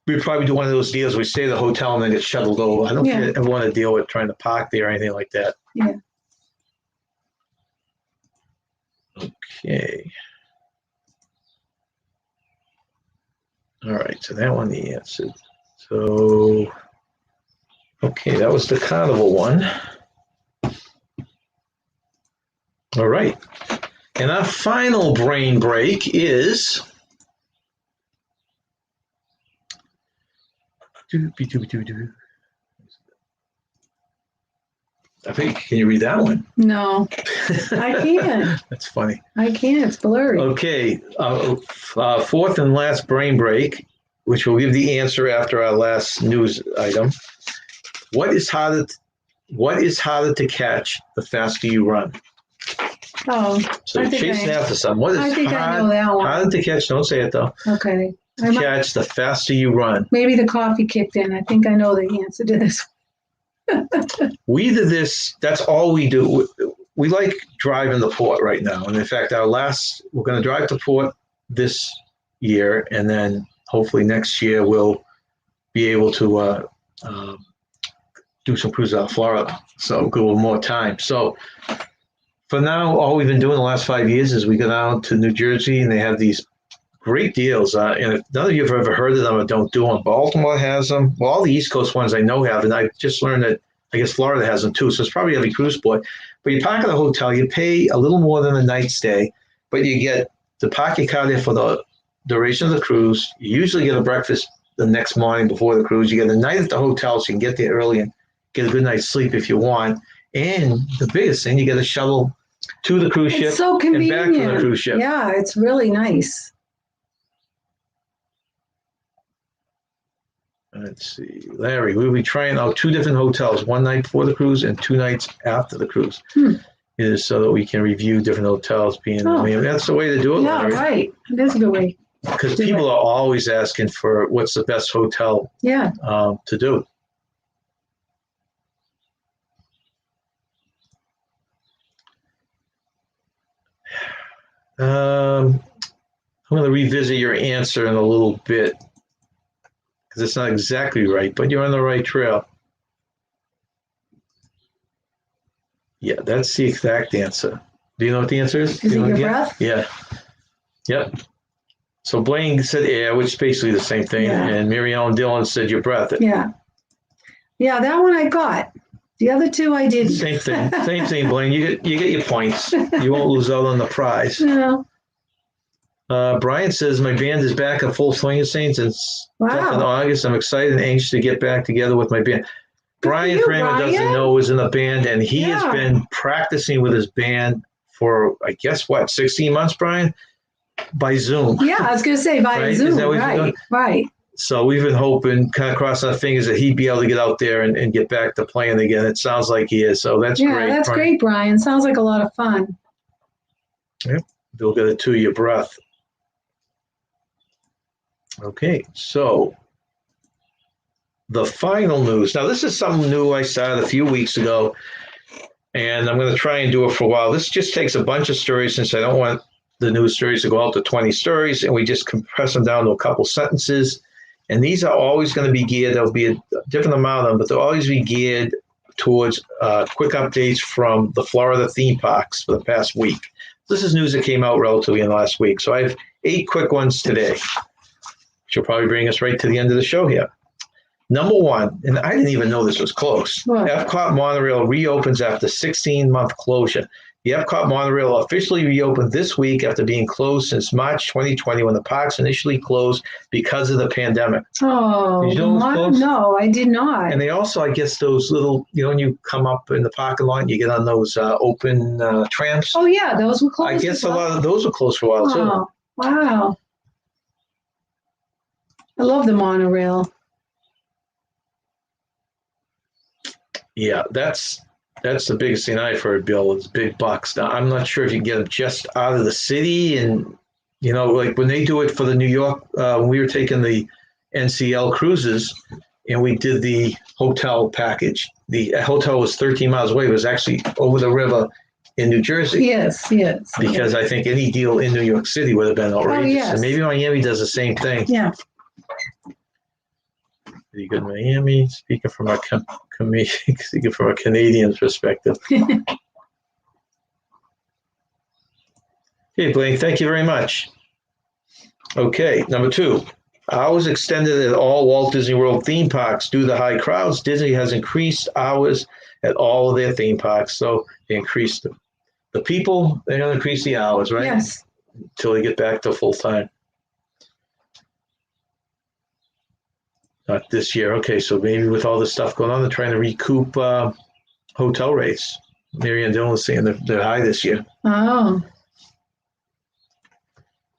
we'd probably do one of those deals. We stay at the hotel and then get shuttled over. I don't ever want to deal with trying to park there or anything like that. Yeah. Okay. All right. So that one, the answer. So, okay, that was the Carnival one. All right. And our final brain break is. I think, can you read that one? No, I can't. That's funny. I can't. It's blurry. Okay. Fourth and last brain break, which will give the answer after our last news item. What is harder to catch the faster you run? Oh, so you're chasing after something. What is I think I know that one. Harder to catch? Don't say it though. Okay. To catch the faster you run. Maybe the coffee kicked in. I think I know the answer to this. We did this. That's all we do. We like driving the port right now, and in fact, we're going to drive to port this year, and then hopefully next year we'll be able to do some cruises out of Florida. So go with more time. So for now, all we've been doing the last 5 years is we go down to New Jersey, and they have these great deals. And if none of you have ever heard of them or don't do them, Baltimore has them. Well, all the East Coast ones I know have, and I just learned that I guess Florida has them too. So it's probably every cruise port. But you park at a hotel, you pay a little more than a night stay, but you get to park your car there for the duration of the cruise. You usually get a breakfast the next morning before the cruise. You get a night at the hotel, so you can get there early and get a good night's sleep if you want. And the biggest thing, you get a shuttle to the cruise ship so convenient. And back from the cruise ship. Yeah, it's really nice. Let's see, Larry, we'll be trying out 2 different hotels, one night before the cruise and 2 nights after the cruise. It is so that we can review different hotels that's the way to do it, Larry. Yeah, right. That's a good way. Because people are always asking for what's the best hotel to do. I'm going to revisit your answer in a little bit because it's not exactly right, but you're on the right trail. Yeah, that's the exact answer. Do you know what the answer is? Is it your breath? Yeah. Yep. So Blaine said air, which is basically the same thing. Yeah. And Mary Ellen Dillon said your breath. Yeah. Yeah, that one I got. The other two I didn't. Same thing. Same thing, Blaine. You get your points. You won't lose out on the prize. No. Brian says my band is back in full swing, Saints, and stuff in Wow. August. I'm excited and anxious to get back together with my band. Brian you, Kramer doesn't Brian. know is in a band, and he has Yeah. been practicing with his band for, I guess, 16 months, Brian? By Zoom. Yeah, I was going to say by Right? Is Zoom. that what you're Right. doing? Right. So we've been hoping, kind of crossing our fingers, that he'd be able to get out there and get back to playing again. It sounds like he is. So that's Yeah, great. that's Brian. great, Brian. Sounds like a lot of fun. They'll get it to your breath. Okay, so the final news. Now, this is something new I started a few weeks ago, and I'm going to try and do it for a while. This just takes a bunch of stories, since I don't want the news stories to go out to 20 stories, and we just compress them down to a couple sentences. And these are always going to be geared, there'll be a different amount of them, but they'll always be geared towards quick updates from the Florida theme parks for the past week. This is news that came out relatively in the last week. So I have 8 quick ones today, which will probably bring us right to the end of the show here. Number 1, and I didn't even know this was close. What? Epcot Monorail reopens after 16-month closure. The Epcot Monorail officially reopened this week after being closed since March 2020, when the parks initially closed because of the pandemic. Oh, Did you know it was close? no, I did not. And they also, I guess, those little, when you come up in the parking lot, you get on those open trams. Oh, yeah, those were closed. I guess a lot of those were closed for a while, too. Oh, wow. I love the monorail. Yeah, that's the biggest thing I've heard, Bill, is big bucks. Now, I'm not sure if you can get them just out of the city. And, like when they do it for the New York, when we were taking the NCL cruises and we did the hotel package, the hotel was 13 miles away. It was actually over the river in New Jersey. Yes. Because I think any deal in New York City would have been outrageous. Oh, yes. And maybe Miami does the same thing. Yeah. Pretty good, Miami. Speaking from a Canadian perspective. Okay, Blaine, thank you very much. Okay, number 2. Hours extended at all Walt Disney World theme parks due to the high crowds. Disney has increased hours at all of their theme parks. So they increased the people, they're going to increase the hours, right? Yes. Until they get back to full time. Not this year. Okay, so maybe with all this stuff going on, they're trying to recoup hotel rates. Mary Ann Dillon is saying they're high this year. Oh.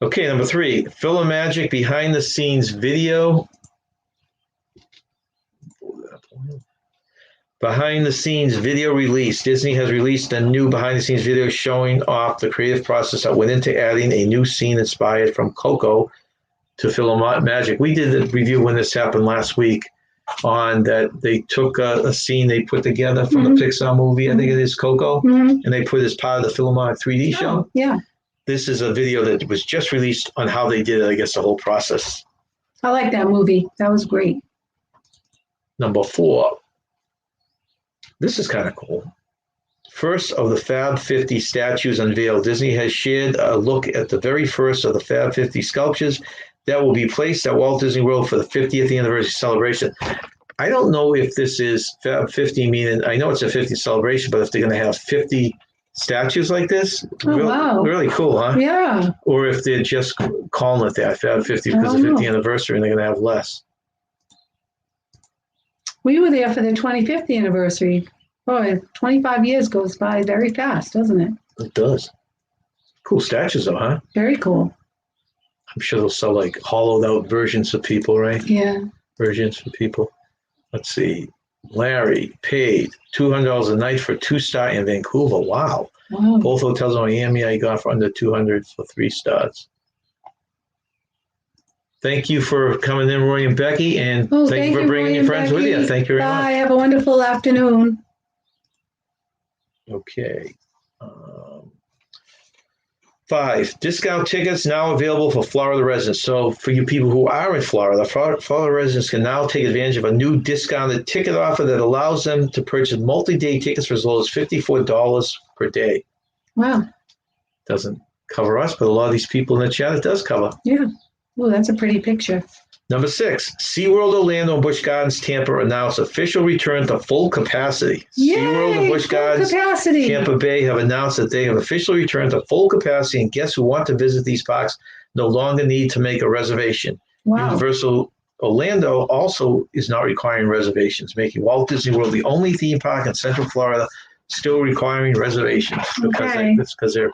Okay, number 3, Magic behind the scenes video. Behind the scenes video release. Disney has released a new behind the scenes video showing off the creative process that went into adding a new scene inspired from Coco to Magic. We did a review when this happened last week on that. They took a scene they put together from the Pixar movie, I think it is Coco, and they put it as part of the Philharmonic 3D show. Oh, yeah. This is a video that was just released on how they did it, I guess, the whole process. I like that movie. That was great. Number 4. This is kind of cool. First of the Fab 50 statues unveiled. Disney has shared a look at the very first of the Fab 50 sculptures that will be placed at Walt Disney World for the 50th anniversary celebration. I don't know if this is Fab 50, meaning I know it's a 50th celebration, but if they're going to have 50 statues like this, wow. Really cool, huh? Yeah. Or if they're just calling it that, Fab 50, because of the 50th anniversary, and they're going to have less. We were there for the 25th anniversary. Boy, 25 years goes by very fast, doesn't it? It does. Cool statues, though, huh? Very cool. I'm sure they'll sell like hollowed out versions for people, right? Yeah. Versions for people. Let's see. Larry paid $200 a night for 2-star in Vancouver. Wow. Both hotels in Miami I got for under $200 for 3 stars. Thank you for coming in, Roy and Becky, and thank you for bringing your friends with you. Thank you very much. Bye. Have a wonderful afternoon. Okay. 5, discount tickets now available for Florida residents. So for you people who are in Florida, Florida residents can now take advantage of a new discounted ticket offer that allows them to purchase multi-day tickets for as low as $54 per day. Wow. Doesn't cover us, but a lot of these people in the chat, it does cover. Yeah. Oh, that's a pretty picture. Number 6, SeaWorld Orlando and Busch Gardens Tampa announced official return to full capacity. Yay, SeaWorld and Busch full Gardens capacity. Tampa Bay have announced that they have officially returned to full capacity, and guests who want to visit these parks no longer need to make a reservation. Wow. Universal Orlando also is not requiring reservations, making Walt Disney World the only theme park in Central Florida still requiring reservations because they're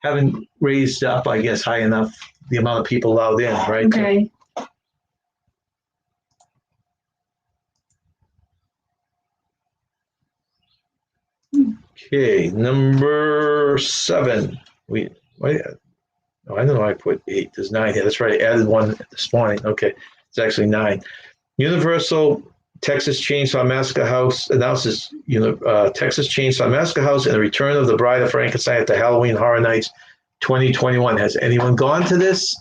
haven't raised up, I guess, high enough the amount of people allowed in, right? Okay. Okay, number 7. I don't know why I put 8. There's 9 here. That's right. I added one this morning. Okay, it's actually 9. Universal Texas Chainsaw Massacre House announces Texas Chainsaw Massacre House and the return of the Bride of Frankenstein at the Halloween Horror Nights 2021. Has anyone gone to this?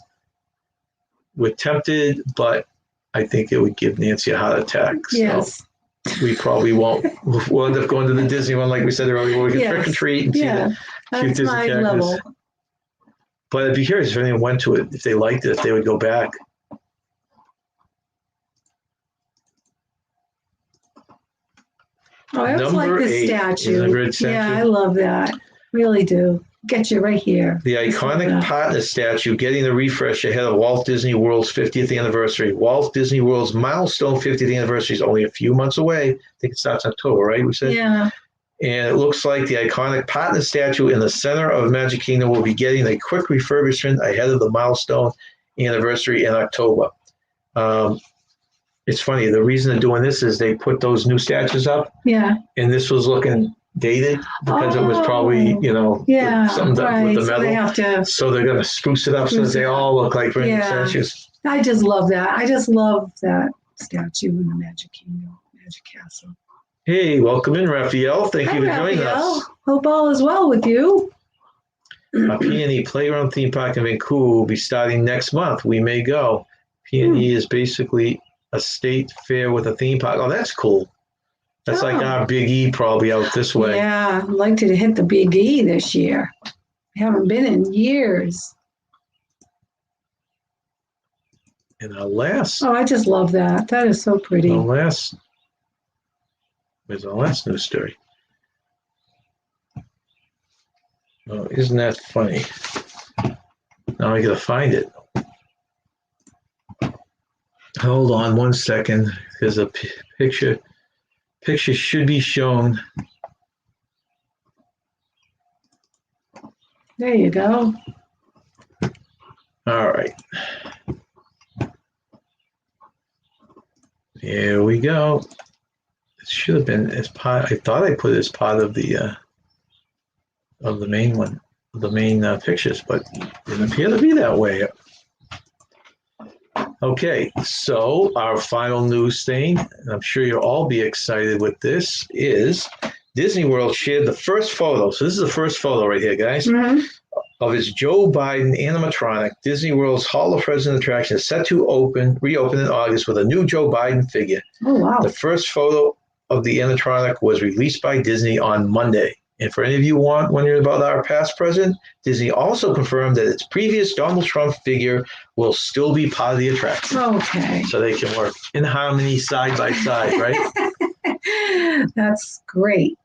We're tempted, but I think it would give Nancy a heart attack. So Yes. we probably won't. We'll end up going to the Disney one, like we said earlier, where we can trick or treat and see the cute Disney characters. Level. But I'd be curious if anyone went to it, if they liked it, if they would go back. Oh, I just like Number this 8. statue. Isn't it a great statue? Yeah, I love that. Really do. Get you right here. The iconic partner statue getting a refresh ahead of Walt Disney World's 50th anniversary. Walt Disney World's milestone 50th anniversary is only a few months away. I think it starts October, right? We said? Yeah. And it looks like the iconic partner statue in the center of Magic Kingdom will be getting a quick refurbishment ahead of the milestone anniversary in October. It's funny. The reason they're doing this is they put those new statues up. Yeah. And this was looking dated because it was probably, something done with the metal. So they're going to spruce it up so that they all look like brand new statues. I just love that. I just love that statue in the Magic Kingdom, Magic Castle. Hey, welcome in, Raphael. Thank you for joining us. Hope all is well with you. A P&E Playground Theme Park in Vancouver will be starting next month. We may go. P&E is basically a state fair with a theme park. Oh, that's cool. That's like our Big E probably out this way. Yeah, I'd like to hit the Big E this year. I haven't been in years. And our last. Oh, I just love that. That is so pretty. Where's our last news story? Oh, isn't that funny? Now I gotta find it. Hold on one second, because the picture should be shown. There you go. All right. Here we go. It should have been as part. I thought I put it as part of the main one, the main pictures, but it didn't appear to be that way. Okay, so our final news thing, and I'm sure you'll all be excited with this, is Disney World shared the first photo. So this is the first photo right here, guys, of its Joe Biden animatronic. Disney World's Hall of Presidents attraction is set to reopen in August with a new Joe Biden figure. Oh, wow. The first photo of the animatronic was released by Disney on Monday. And for any of you wondering about our past president, Disney also confirmed that its previous Donald Trump figure will still be part of the attraction. Okay. So they can work in harmony side by side, right? That's great.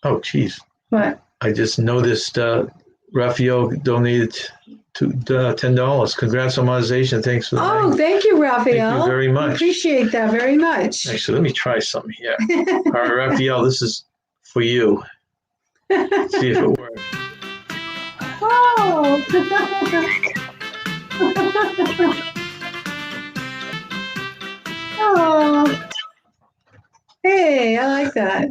Oh, geez. What? I just noticed Raphael donated $10. Congrats on monetization. Thanks for the thank you, Raphael. Thank you very much. I appreciate that very much. Actually, let me try something here. All right, Raphael, this is for you. See if it works. Oh. Oh. Hey, I like that.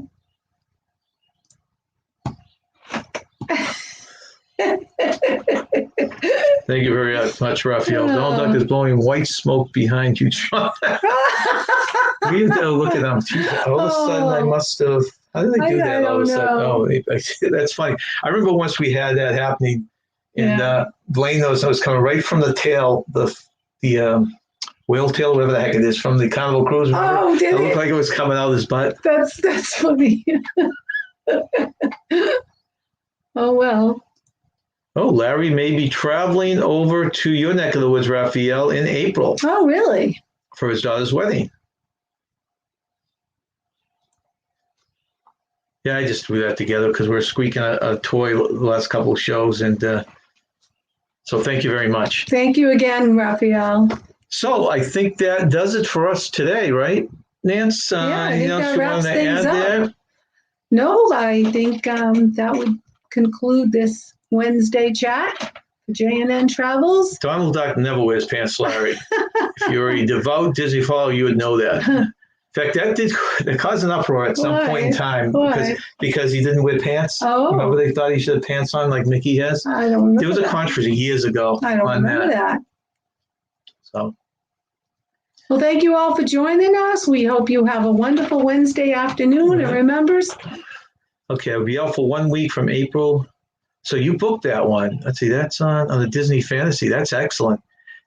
Thank you very much, Raphael. Donald Duck is blowing white smoke behind you. We have to look at them. Jeez, all of a sudden, I must have. How did they do that? All of a sudden, that's funny. I remember once we had that happening, and Blaine knows I was coming right from the tail, the whale tail, whatever the heck it is, from the Carnival Cruise. Remember? Oh, did it looked like it was coming out of his butt. That's funny. Oh well. Oh, Larry may be traveling over to your neck of the woods, Raphael, in April Oh, really? for his daughter's wedding. Yeah, I just threw that together because we're squeaking a toy the last couple of shows. And so thank you very much. Thank you again, Raphael. So I think that does it for us today, right, Nance? Yeah, I anything think else that you wraps wanted to things add up. there? No, I think that would conclude this Wednesday chat for J&N Travels. Donald Duck never wears pants, Larry. If you're a devout Disney follower, you would know that. In fact, that caused an uproar at some point in time because he didn't wear pants. Oh. Remember they thought he should have pants on like Mickey has? I don't remember. There was a controversy years ago I don't on remember that. So, well, thank you all for joining us. We hope you have a wonderful Wednesday afternoon. And remember, okay, I'll be out for 1 week from April. So you booked that one. Let's see, that's on the Disney Fantasy. That's excellent.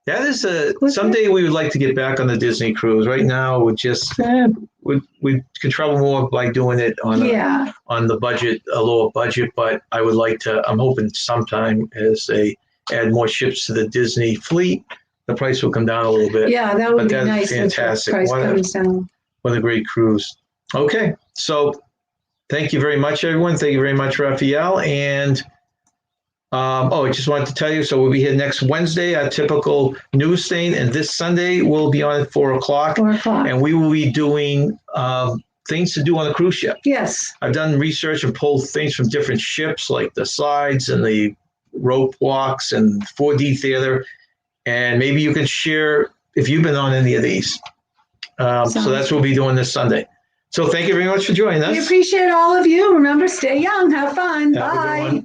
That is someday we would like to get back on the Disney cruise. Right now, we can travel more by doing it on the budget, a lower budget. But I would like to. I'm hoping sometime as they add more ships to the Disney fleet, the price will come down a little bit. Yeah, that would be nice. Fantastic. If the price comes down. What a great cruise. Okay, so thank you very much, everyone. Thank you very much, Raphael. And I just wanted to tell you, so we'll be here next Wednesday, our typical news thing, and this Sunday we'll be on at 4 o'clock. 4 o'clock. And we will be doing things to do on a cruise ship. Yes. I've done research and pulled things from different ships, like the slides and the rope walks and 4D theater. And maybe you can share if you've been on any of these. So that's what we'll be doing this Sunday. So thank you very much for joining us. We appreciate all of you. Remember, stay young, have fun. Bye.